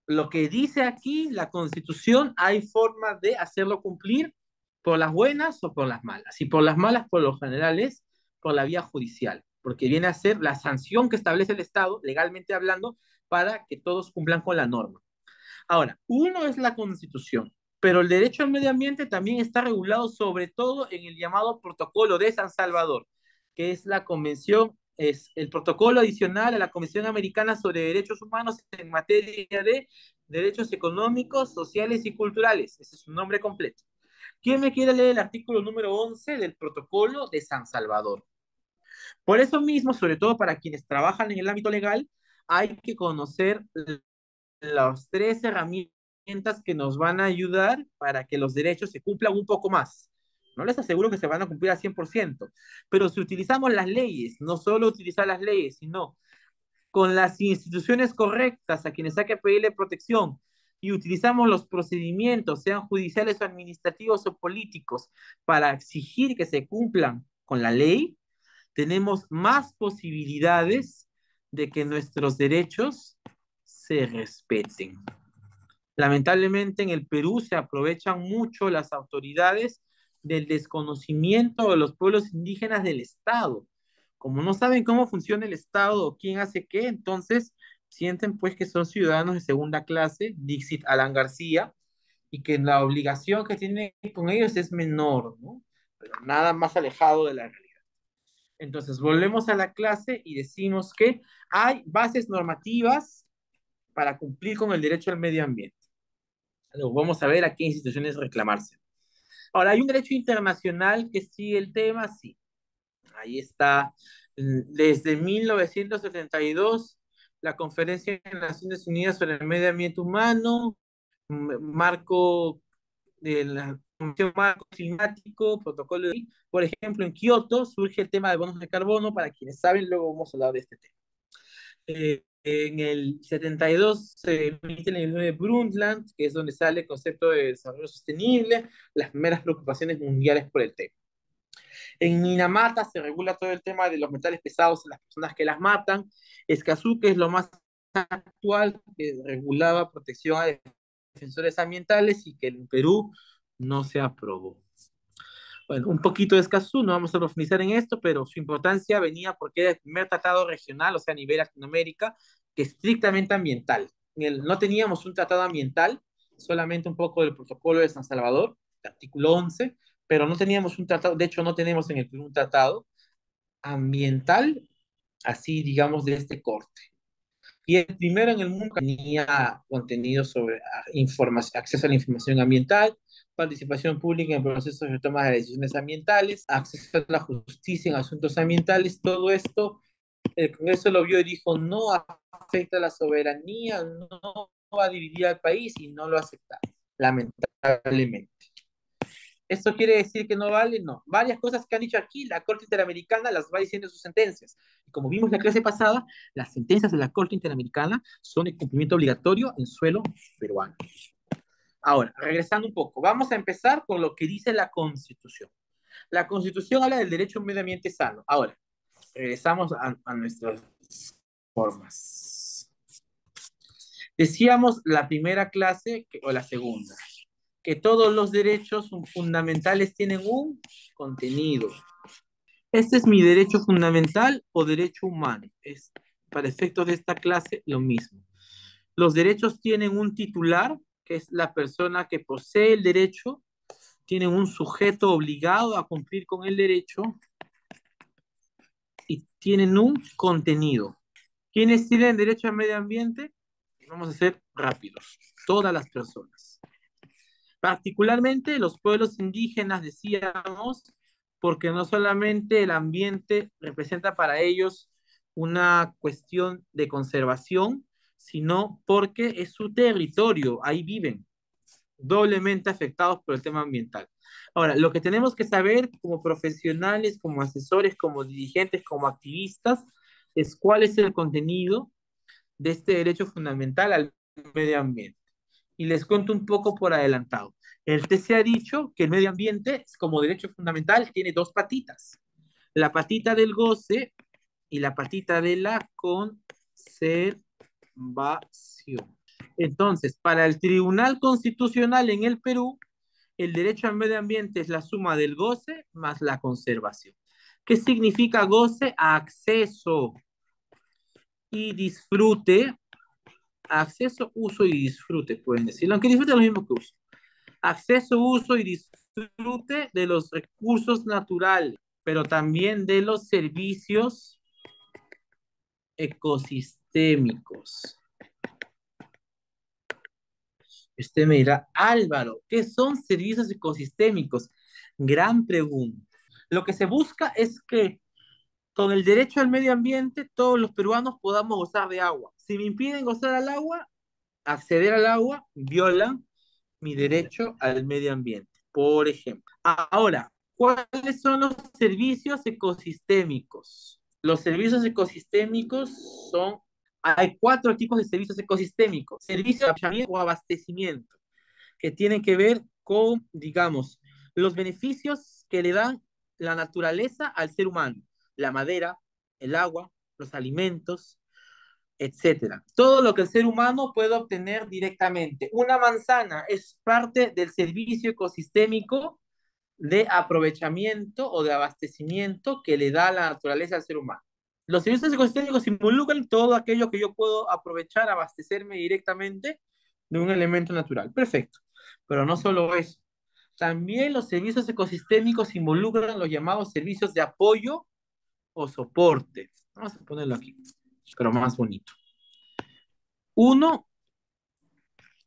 lo que dice aquí la Constitución, hay forma de hacerlo cumplir por las buenas o por las malas. Y por las malas, por lo general, es por la vía judicial, porque viene a ser la sanción que establece el Estado, legalmente hablando, para que todos cumplan con la norma. Ahora, uno es la Constitución, pero el derecho al medio ambiente también está regulado sobre todo en el llamado Protocolo de San Salvador, que es la convención, es el protocolo adicional a la Convención Americana sobre Derechos Humanos en materia de derechos económicos, sociales y culturales. Ese es su nombre completo. ¿Quién me quiere leer el artículo número 11 del Protocolo de San Salvador? Por eso mismo, sobre todo para quienes trabajan en el ámbito legal, hay que conocer las 3 herramientas que nos van a ayudar para que los derechos se cumplan un poco más. No les aseguro que se van a cumplir al 100%, pero si utilizamos las leyes, no solo utilizar las leyes, sino con las instituciones correctas a quienes hay que pedirle protección y utilizamos los procedimientos, sean judiciales o administrativos o políticos, para exigir que se cumplan con la ley, tenemos más posibilidades de que nuestros derechos se respeten. Lamentablemente en el Perú se aprovechan mucho las autoridades del desconocimiento de los pueblos indígenas del Estado. Como no saben cómo funciona el Estado o quién hace qué, entonces sienten pues que son ciudadanos de segunda clase, Dixit Alan García, y que la obligación que tienen con ellos es menor, ¿no? Pero nada más alejado de la realidad. Entonces volvemos a la clase y decimos que hay bases normativas para cumplir con el derecho al medio ambiente. Luego vamos a ver a qué instituciones reclamarse. Ahora, ¿hay un derecho internacional que sigue el tema? Sí. Ahí está. Desde 1972, la Conferencia de Naciones Unidas sobre el Medio Ambiente Humano, marco de la Convención Marco Climático, protocolo de... Por ejemplo, en Kioto surge el tema de bonos de carbono. Para quienes saben, luego vamos a hablar de este tema. En el 72 se emite la Unión de Brundtland, que es donde sale el concepto de desarrollo sostenible, las primeras preocupaciones mundiales por el tema. En Minamata se regula todo el tema de los metales pesados en las personas que las matan. Escazú, que es lo más actual, que regulaba protección a defensores ambientales y que en Perú no se aprobó. Bueno, un poquito de Escazú, no vamos a profundizar en esto, pero su importancia venía porque era el primer tratado regional, o sea, a nivel Latinoamérica, que es estrictamente ambiental. No teníamos un tratado ambiental, solamente un poco del protocolo de San Salvador, el artículo 11, pero no teníamos un tratado, de hecho no tenemos en el Perú un tratado ambiental, así digamos, de este corte. Y el primero en el mundo tenía contenido sobre acceso a la información ambiental, participación pública en procesos de toma de decisiones ambientales, acceso a la justicia en asuntos ambientales. Todo esto el Congreso lo vio y dijo: no afecta a la soberanía, no va a dividir al país, y no lo aceptaron, lamentablemente. ¿Esto quiere decir que no vale? No. Varias cosas que han dicho aquí, la Corte Interamericana las va diciendo en sus sentencias. Y como vimos la clase pasada, las sentencias de la Corte Interamericana son de cumplimiento obligatorio en suelo peruano. Ahora, regresando un poco, vamos a empezar con lo que dice la Constitución. La Constitución habla del derecho a un medio ambiente sano. Ahora, regresamos a nuestras formas. Decíamos la primera clase o la segunda, que todos los derechos fundamentales tienen un contenido. ¿Este es mi derecho fundamental o derecho humano? Es, para efectos de esta clase, lo mismo. Los derechos tienen un titular, que es la persona que posee el derecho, tienen un sujeto obligado a cumplir con el derecho y tienen un contenido. ¿Quiénes tienen derecho al medio ambiente? Vamos a ser rápidos. Todas las personas. Particularmente los pueblos indígenas, decíamos, porque no solamente el ambiente representa para ellos una cuestión de conservación, sino porque es su territorio, ahí viven, doblemente afectados por el tema ambiental. Ahora, lo que tenemos que saber como profesionales, como asesores, como dirigentes, como activistas, es cuál es el contenido de este derecho fundamental al medio ambiente. Y les cuento un poco por adelantado. El TC ha dicho que el medio ambiente, como derecho fundamental, tiene dos patitas. La patita del goce y la patita de la conservación. Entonces, para el Tribunal Constitucional en el Perú, el derecho al medio ambiente es la suma del goce más la conservación. ¿Qué significa goce? Acceso y disfrute. Acceso, uso y disfrute, pueden decirlo, aunque disfrute es lo mismo que uso. Acceso, uso y disfrute de los recursos naturales, pero también de los servicios ecosistémicos. Usted me dirá: Álvaro, ¿qué son servicios ecosistémicos? Gran pregunta. Lo que se busca es que con el derecho al medio ambiente todos los peruanos podamos gozar de agua. Si me impiden gozar al agua, acceder al agua, violan mi derecho al medio ambiente, por ejemplo. Ahora, ¿cuáles son los servicios ecosistémicos? Los servicios ecosistémicos son, hay cuatro tipos de servicios ecosistémicos. Servicio de abastecimiento o abastecimiento, que tienen que ver con, digamos, los beneficios que le dan la naturaleza al ser humano. La madera, el agua, los alimentos, etcétera. Todo lo que el ser humano puede obtener directamente. Una manzana es parte del servicio ecosistémico de aprovechamiento o de abastecimiento que le da la naturaleza al ser humano. Los servicios ecosistémicos involucran todo aquello que yo puedo aprovechar, abastecerme directamente de un elemento natural. Perfecto. Pero no solo eso. También los servicios ecosistémicos involucran los llamados servicios de apoyo o soporte. Vamos a ponerlo aquí, pero más bonito. Uno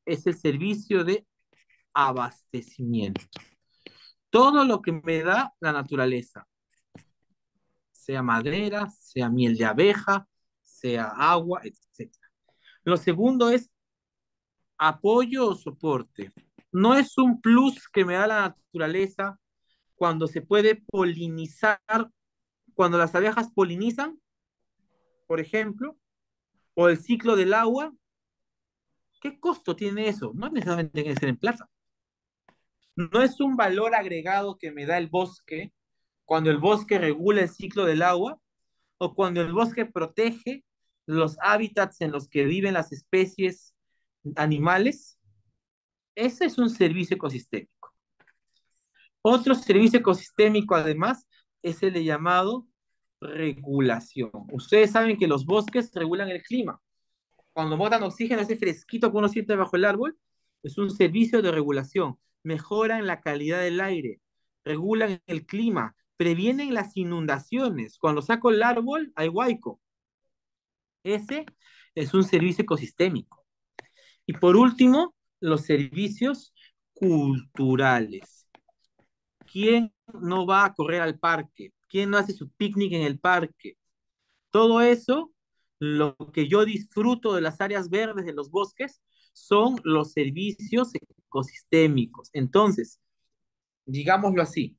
es el servicio de abastecimiento. Todo lo que me da la naturaleza, sea madera, sea miel de abeja, sea agua, etc. Lo segundo es apoyo o soporte. No es un plus que me da la naturaleza cuando se puede polinizar, cuando las abejas polinizan, por ejemplo, o el ciclo del agua. ¿Qué costo tiene eso? No necesariamente tiene que ser en plata. No es un valor agregado que me da el bosque cuando el bosque regula el ciclo del agua o cuando el bosque protege los hábitats en los que viven las especies animales. Ese es un servicio ecosistémico. Otro servicio ecosistémico, además, es el de llamado regulación. Ustedes saben que los bosques regulan el clima. Cuando botan oxígeno, ese fresquito que uno siente bajo el árbol, es un servicio de regulación. Mejoran la calidad del aire, regulan el clima, previenen las inundaciones. Cuando saco el árbol, hay huaico. Ese es un servicio ecosistémico. Y por último, los servicios culturales. ¿Quién no va a correr al parque? ¿Quién no hace su picnic en el parque? Todo eso, lo que yo disfruto de las áreas verdes de los bosques, son los servicios ecosistémicos. Entonces, digámoslo así,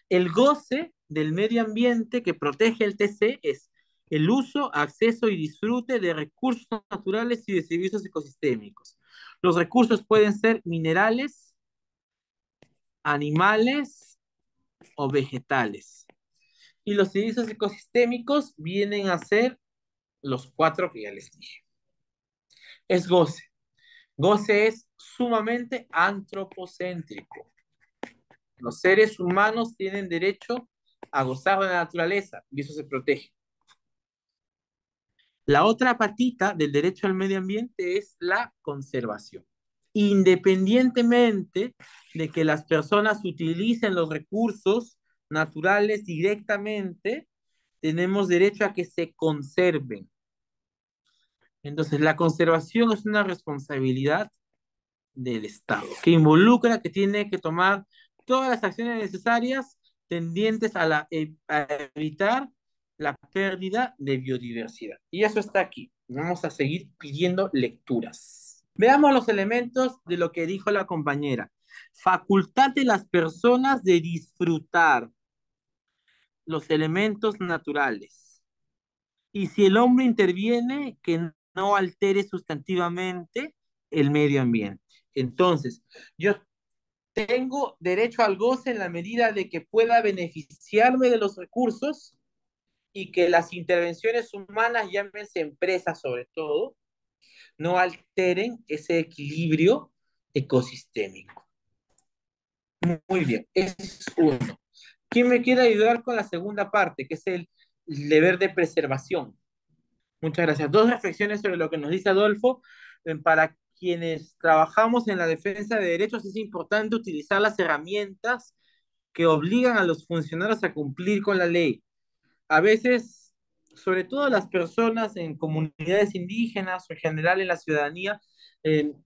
el goce del medio ambiente que protege el TC es el uso, acceso y disfrute de recursos naturales y de servicios ecosistémicos. Los recursos pueden ser minerales, animales o vegetales. Y los servicios ecosistémicos vienen a ser los cuatro que ya les dije. Es goce. Goce es sumamente antropocéntrico. Los seres humanos tienen derecho a gozar de la naturaleza y eso se protege. La otra patita del derecho al medio ambiente es la conservación. Independientemente de que las personas utilicen los recursos naturales directamente, tenemos derecho a que se conserven. Entonces, la conservación es una responsabilidad del Estado, que involucra, que tiene que tomar todas las acciones necesarias tendientes a evitar la pérdida de biodiversidad. Y eso está aquí. Vamos a seguir pidiendo lecturas. Veamos los elementos de lo que dijo la compañera. Facultad de las personas de disfrutar los elementos naturales. Y si el hombre interviene, que no altere sustantivamente el medio ambiente. Entonces, yo tengo derecho al goce en la medida de que pueda beneficiarme de los recursos y que las intervenciones humanas, llámense empresas sobre todo, no alteren ese equilibrio ecosistémico. Muy bien, ese es uno. ¿Quién me quiere ayudar con la segunda parte, que es el deber de preservación? Muchas gracias. Dos reflexiones sobre lo que nos dice Adolfo. Para quienes trabajamos en la defensa de derechos es importante utilizar las herramientas que obligan a los funcionarios a cumplir con la ley. A veces, sobre todo las personas en comunidades indígenas o en general en la ciudadanía,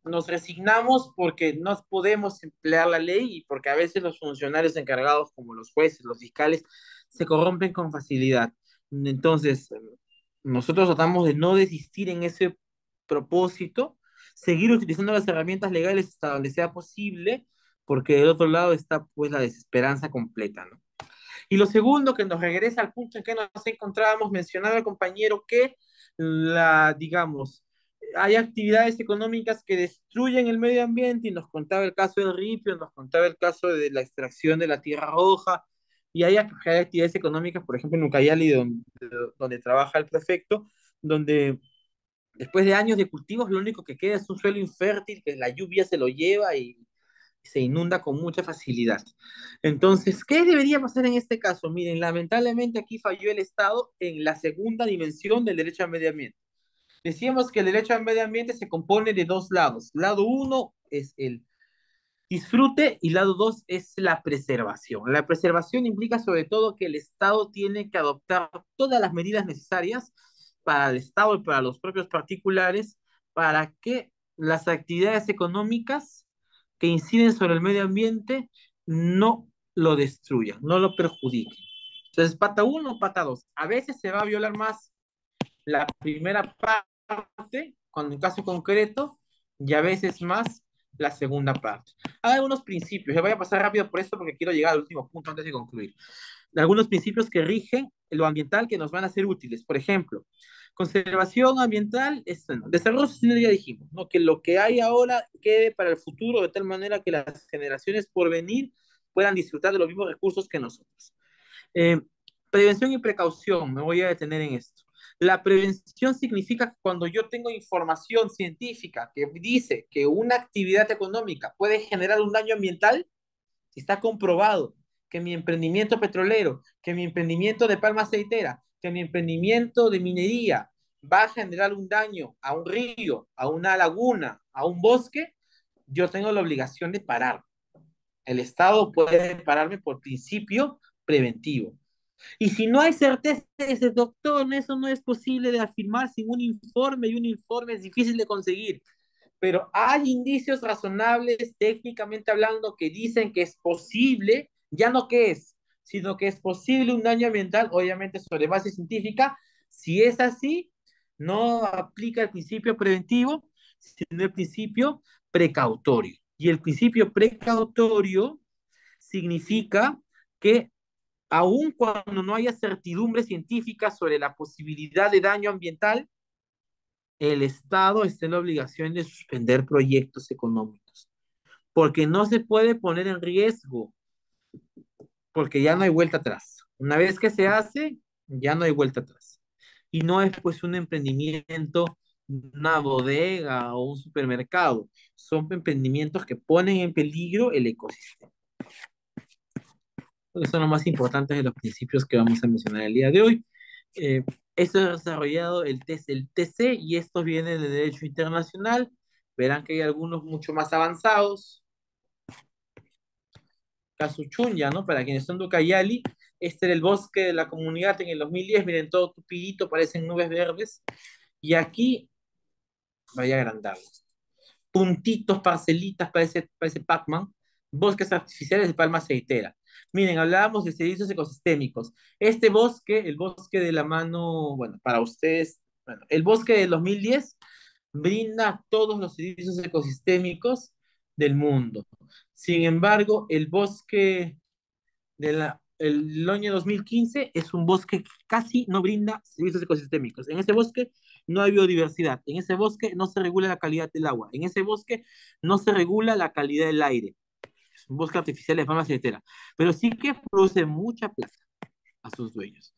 nos resignamos porque no podemos emplear la ley y porque a veces los funcionarios encargados, como los jueces, los fiscales, se corrompen con facilidad. Entonces, nosotros tratamos de no desistir en ese propósito, seguir utilizando las herramientas legales hasta donde sea posible, porque del otro lado está pues la desesperanza completa, ¿no? Y lo segundo, que nos regresa al punto en que nos encontrábamos, mencionaba el compañero que digamos, hay actividades económicas que destruyen el medio ambiente y nos contaba el caso del ripio, nos contaba el caso de la extracción de la tierra roja y hay actividades económicas, por ejemplo, en Ucayali, donde trabaja el prefecto, donde después de años de cultivos lo único que queda es un suelo infértil que la lluvia se lo lleva y se inunda con mucha facilidad. Entonces, ¿qué debería pasar en este caso? Miren, lamentablemente aquí falló el Estado en la segunda dimensión del derecho al medio ambiente. Decíamos que el derecho al medio ambiente se compone de dos lados. Lado uno es el disfrute y lado dos es la preservación. La preservación implica sobre todo que el Estado tiene que adoptar todas las medidas necesarias para el Estado y para los propios particulares para que las actividades económicas que inciden sobre el medio ambiente no lo destruyan, no lo perjudiquen. Entonces, pata uno, pata dos. A veces se va a violar más la primera parte, con el caso concreto, y a veces más la segunda parte. Hay algunos principios, yo voy a pasar rápido por esto porque quiero llegar al último punto antes de concluir. Algunos principios que rigen lo ambiental que nos van a ser útiles. Por ejemplo, conservación ambiental, bueno, desarrollo sostenible ya dijimos, ¿no? Que lo que hay ahora quede para el futuro de tal manera que las generaciones por venir puedan disfrutar de los mismos recursos que nosotros. Eh, Prevención y precaución, me voy a detener en esto. La prevención significa que cuando yo tengo información científica que dice que una actividad económica puede generar un daño ambiental, si está comprobado que mi emprendimiento petrolero, que mi emprendimiento de palma aceitera, que mi emprendimiento de minería va a generar un daño a un río, a una laguna, a un bosque, yo tengo la obligación de parar. El Estado puede pararme por principio preventivo. Y si no hay certeza, ese doctor, eso no es posible de afirmar sin un informe y un informe es difícil de conseguir. Pero hay indicios razonables, técnicamente hablando, que dicen que es posible, ya no que es, sino que es posible un daño ambiental, obviamente sobre base científica. Si es así, no aplica el principio preventivo, sino el principio precautorio. Y el principio precautorio significa que aun cuando no haya certidumbre científica sobre la posibilidad de daño ambiental, el Estado está en la obligación de suspender proyectos económicos, porque no se puede poner en riesgo, porque ya no hay vuelta atrás. Una vez que se hace, ya no hay vuelta atrás. Y no es pues un emprendimiento, una bodega o un supermercado, son emprendimientos que ponen en peligro el ecosistema. Esos son los más importantes de los principios que vamos a mencionar el día de hoy. Eh, Esto es desarrollado el TC y estos vienen de Derecho Internacional. Verán que hay algunos mucho más avanzados. Caso Chunya, ¿no? Para quienes son de Ucayali, este era el bosque de la comunidad en el 2010. Miren, todo tupidito, parecen nubes verdes. Y aquí, vaya a agrandarlo. Puntitos, parcelitas, parece Pac-Man, bosques artificiales de palma aceitera. Miren, hablábamos de servicios ecosistémicos. Este bosque, el bosque de la mano, bueno, para ustedes, bueno, el bosque del 2010 brinda todos los servicios ecosistémicos del mundo. Sin embargo, el bosque el año 2015 es un bosque que casi no brinda servicios ecosistémicos. En ese bosque no hay biodiversidad, en ese bosque no se regula la calidad del agua, en ese bosque no se regula la calidad del aire. Es un bosque artificial de forma etcétera, pero sí que produce mucha plata a sus dueños.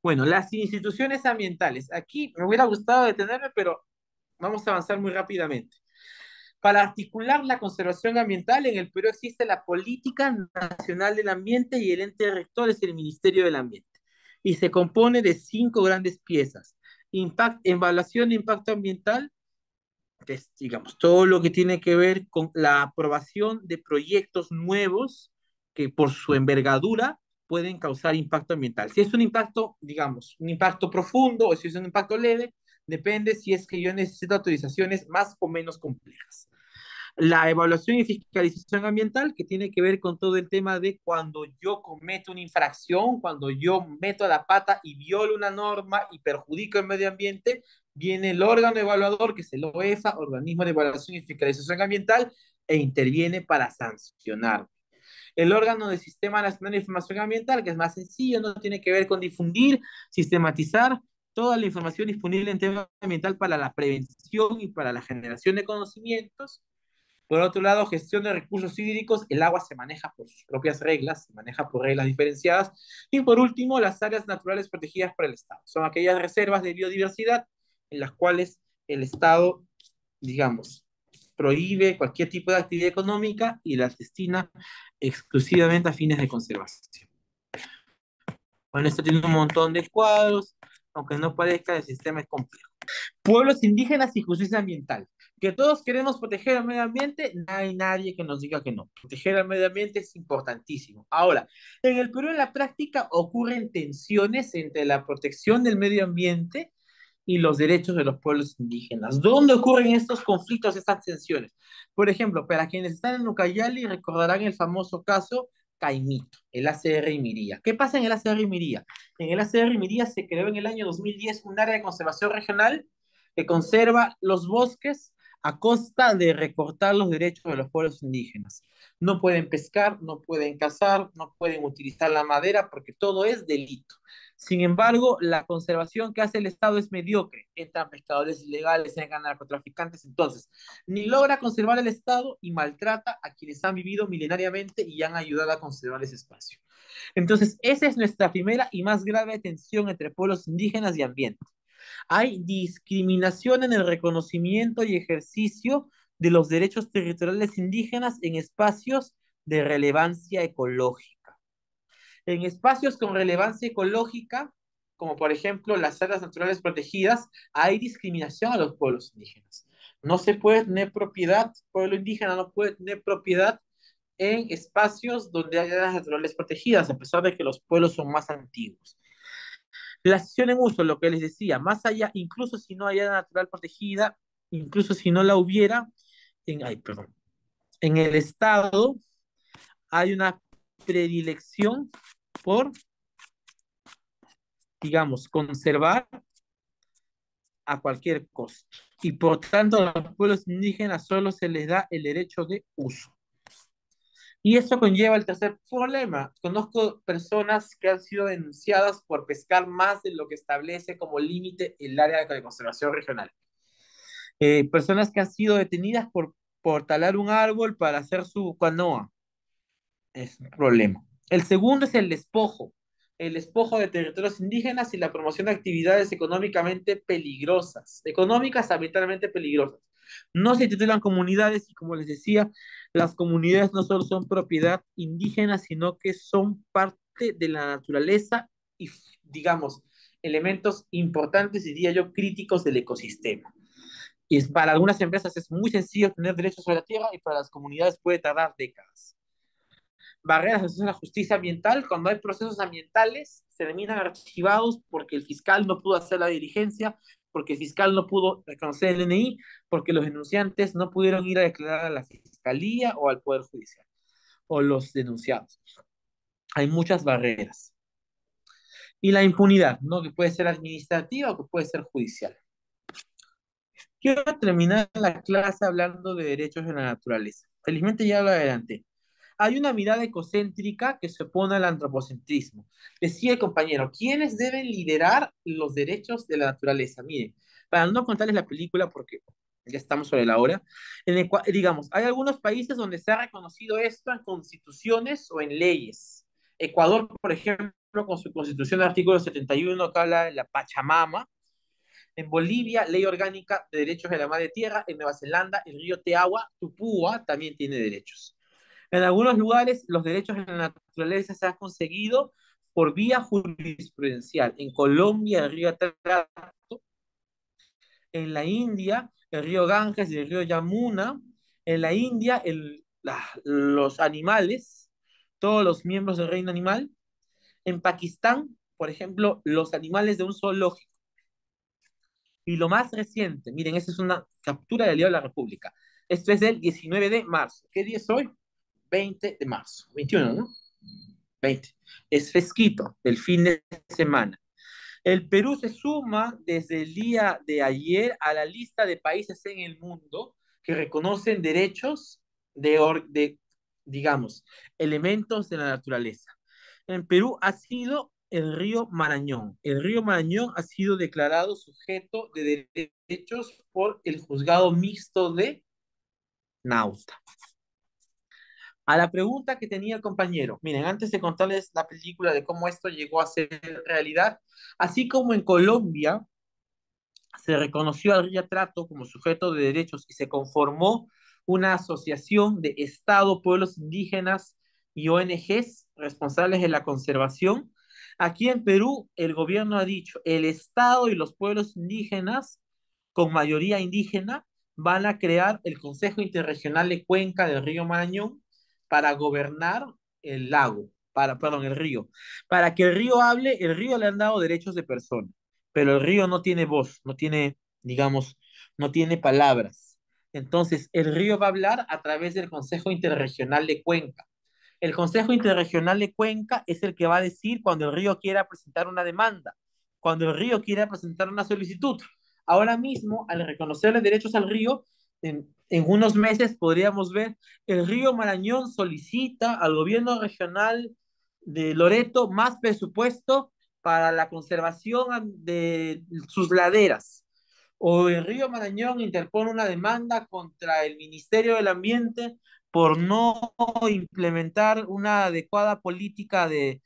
Bueno, las instituciones ambientales. Aquí me hubiera gustado detenerme, pero vamos a avanzar muy rápidamente. Para articular la conservación ambiental, en el Perú existe la Política Nacional del Ambiente y el ente rector es el Ministerio del Ambiente. Y se compone de 5 grandes piezas. Evaluación de impacto ambiental, que es, digamos, todo lo que tiene que ver con la aprobación de proyectos nuevos que por su envergadura pueden causar impacto ambiental. Si es un impacto, digamos, un impacto profundo o si es un impacto leve, depende si es que yo necesito autorizaciones más o menos complejas. La evaluación y fiscalización ambiental, que tiene que ver con todo el tema de cuando yo cometo una infracción, cuando yo meto la pata y violo una norma y perjudico el medio ambiente, Viene el órgano evaluador, que es el OEFA, Organismo de Evaluación y Fiscalización Ambiental, e interviene para sancionar. El órgano del Sistema Nacional de Información Ambiental, que es más sencillo, no tiene que ver con difundir, sistematizar toda la información disponible en tema ambiental para la prevención y para la generación de conocimientos. Por otro lado, gestión de recursos hídricos, el agua se maneja por sus propias reglas, se maneja por reglas diferenciadas. Y por último, las áreas naturales protegidas por el Estado. Son aquellas reservas de biodiversidad en las cuales el Estado, digamos, prohíbe cualquier tipo de actividad económica y las destina exclusivamente a fines de conservación. Bueno, esto tiene un montón de cuadros, aunque no parezca, el sistema es complejo. Pueblos indígenas y justicia ambiental. Que todos queremos proteger el medio ambiente, no hay nadie que nos diga que no. Proteger el medio ambiente es importantísimo. Ahora, en el Perú en la práctica ocurren tensiones entre la protección del medio ambiente y los derechos de los pueblos indígenas. ¿Dónde ocurren estos conflictos, estas tensiones? Por ejemplo, para quienes están en Ucayali recordarán el famoso caso Caimito, el ACR Miría. ¿Qué pasa en el ACR Miría? En el ACR Miría se creó en el año 2010 un área de conservación regional que conserva los bosques a costa de recortar los derechos de los pueblos indígenas. No pueden pescar, no pueden cazar, no pueden utilizar la madera porque todo es delito. Sin embargo, la conservación que hace el Estado es mediocre. Entran pescadores ilegales, entran narcotraficantes, entonces ni logra conservar el Estado y maltrata a quienes han vivido milenariamente y han ayudado a conservar ese espacio. Entonces, esa es nuestra primera y más grave tensión entre pueblos indígenas y ambiente. Hay discriminación en el reconocimiento y ejercicio de los derechos territoriales indígenas en espacios de relevancia ecológica. En espacios con relevancia ecológica, como por ejemplo las áreas naturales protegidas, hay discriminación a los pueblos indígenas. No se puede tener propiedad, pueblo indígena no puede tener propiedad en espacios donde hay áreas naturales protegidas, a pesar de que los pueblos son más antiguos. La cesión en uso, lo que les decía, más allá, incluso si no hay área natural protegida, incluso si no la hubiera, perdón, en el Estado hay una predilección por, digamos, conservar a cualquier costo. Y por tanto, a los pueblos indígenas solo se les da el derecho de uso. Y esto conlleva el tercer problema. Conozco personas que han sido denunciadas por pescar más de lo que establece como límite el área de conservación regional. Personas que han sido detenidas por talar un árbol para hacer su canoa. Es un problema. El segundo es el despojo de territorios indígenas y la promoción de actividades económicamente peligrosas, económicas ambientalmente peligrosas. No se titulan comunidades y como les decía, las comunidades no solo son propiedad indígena, sino que son parte de la naturaleza y, digamos, elementos importantes, diría yo, críticos del ecosistema. Y para algunas empresas es muy sencillo tener derechos sobre la tierra y para las comunidades puede tardar décadas. Barreras de acceso a la justicia ambiental, cuando hay procesos ambientales, se terminan archivados porque el fiscal no pudo hacer la diligencia, porque el fiscal no pudo reconocer el DNI, porque los denunciantes no pudieron ir a declarar a la fiscalía o al Poder Judicial, o los denunciados. Hay muchas barreras. Y la impunidad, ¿no? Que puede ser administrativa o que puede ser judicial. Quiero terminar la clase hablando de derechos de la naturaleza. Felizmente ya lo adelanté. Hay una mirada ecocéntrica que se opone al antropocentrismo. Decía el compañero, ¿quiénes deben liderar los derechos de la naturaleza? Miren, para no contarles la película porque ya estamos sobre la hora, digamos, hay algunos países donde se ha reconocido esto en constituciones o en leyes. Ecuador, por ejemplo, con su constitución, artículo 71, que habla de la Pachamama. En Bolivia, ley orgánica de derechos de la madre tierra. En Nueva Zelanda, el río Teagua, Tupúa, también tiene derechos. En algunos lugares, los derechos de la naturaleza se han conseguido por vía jurisprudencial. En Colombia, el río Atrato. En la India, el río Ganges y el río Yamuna. En la India, los animales, todos los miembros del reino animal. En Pakistán, por ejemplo, los animales de un zoológico. Y lo más reciente, miren, esa es una captura del Diario de la República. Esto es del 19 de marzo. ¿Qué día es hoy? 20 de marzo. 21, ¿no? 20. Es fresquito, del fin de semana. El Perú se suma desde el día de ayer a la lista de países en el mundo que reconocen derechos de, digamos, elementos de la naturaleza. En Perú ha sido el río Marañón. El río Marañón ha sido declarado sujeto de derechos por el juzgado mixto de Nauta. A la pregunta que tenía el compañero, miren, antes de contarles la película de cómo esto llegó a ser realidad, así como en Colombia se reconoció al Ría Trato como sujeto de derechos y se conformó una asociación de Estado, pueblos indígenas y ONGs responsables de la conservación. Aquí en Perú, el gobierno ha dicho, el Estado y los pueblos indígenas con mayoría indígena van a crear el Consejo Interregional de Cuenca del Río Marañón para gobernar el lago, perdón, el río. Para que el río hable, el río le han dado derechos de persona, pero el río no tiene voz, no tiene, digamos, no tiene palabras. Entonces, el río va a hablar a través del Consejo Interregional de Cuenca. El Consejo Interregional de Cuenca es el que va a decir cuando el río quiera presentar una demanda, cuando el río quiera presentar una solicitud. Ahora mismo, al reconocerle derechos al río, en unos meses podríamos ver el río Marañón solicita al gobierno regional de Loreto más presupuesto para la conservación de sus laderas. O el río Marañón interpone una demanda contra el Ministerio del Ambiente por no implementar una adecuada política de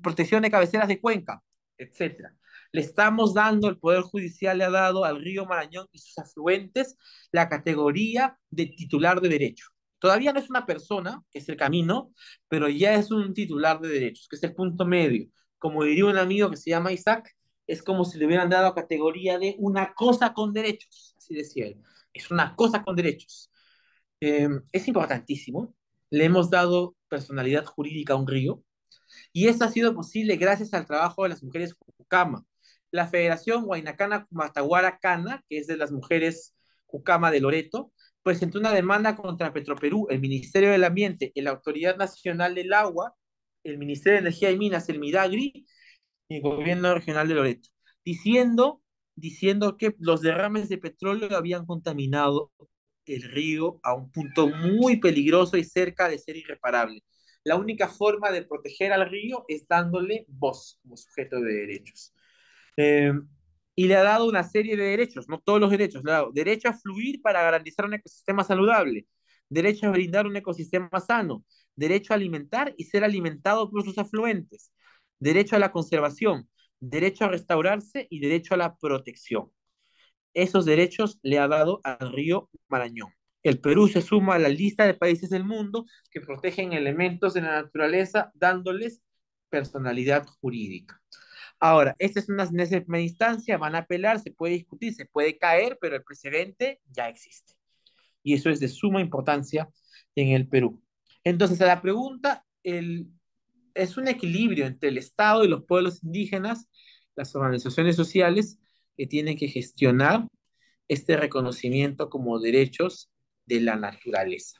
protección de cabeceras de cuenca, etcétera. Le estamos dando, el Poder Judicial le ha dado al río Marañón y sus afluentes la categoría de titular de derecho. Todavía no es una persona, que es el camino, pero ya es un titular de derechos, que es el punto medio. Como diría un amigo que se llama Isaac, es como si le hubieran dado categoría de una cosa con derechos, así decía él. Es una cosa con derechos. Es importantísimo. Le hemos dado personalidad jurídica a un río y eso ha sido posible gracias al trabajo de las mujeres Cucama. La Federación Huaynacana Mataguara Cana, que es de las mujeres Cucama de Loreto, presentó una demanda contra Petroperú, el Ministerio del Ambiente, la Autoridad Nacional del Agua, el Ministerio de Energía y Minas, el MIDAGRI, y el Gobierno Regional de Loreto, diciendo, diciendo que los derrames de petróleo habían contaminado el río a un punto muy peligroso y cerca de ser irreparable. La única forma de proteger al río es dándole voz como sujeto de derechos. Eh, y le ha dado una serie de derechos, no todos los derechos, le ha dado derecho a fluir para garantizar un ecosistema saludable, derecho a brindar un ecosistema sano, derecho a alimentar y ser alimentado por sus afluentes, derecho a la conservación, derecho a restaurarse y derecho a la protección. Esos derechos le ha dado al río Marañón. El Perú se suma a la lista de países del mundo que protegen elementos de la naturaleza dándoles personalidad jurídica. Ahora, esta es una décima instancia, van a apelar, se puede discutir, se puede caer, pero el precedente ya existe. Y eso es de suma importancia en el Perú. Entonces, a la pregunta, es un equilibrio entre el Estado y los pueblos indígenas, las organizaciones sociales que tienen que gestionar este reconocimiento como derechos de la naturaleza.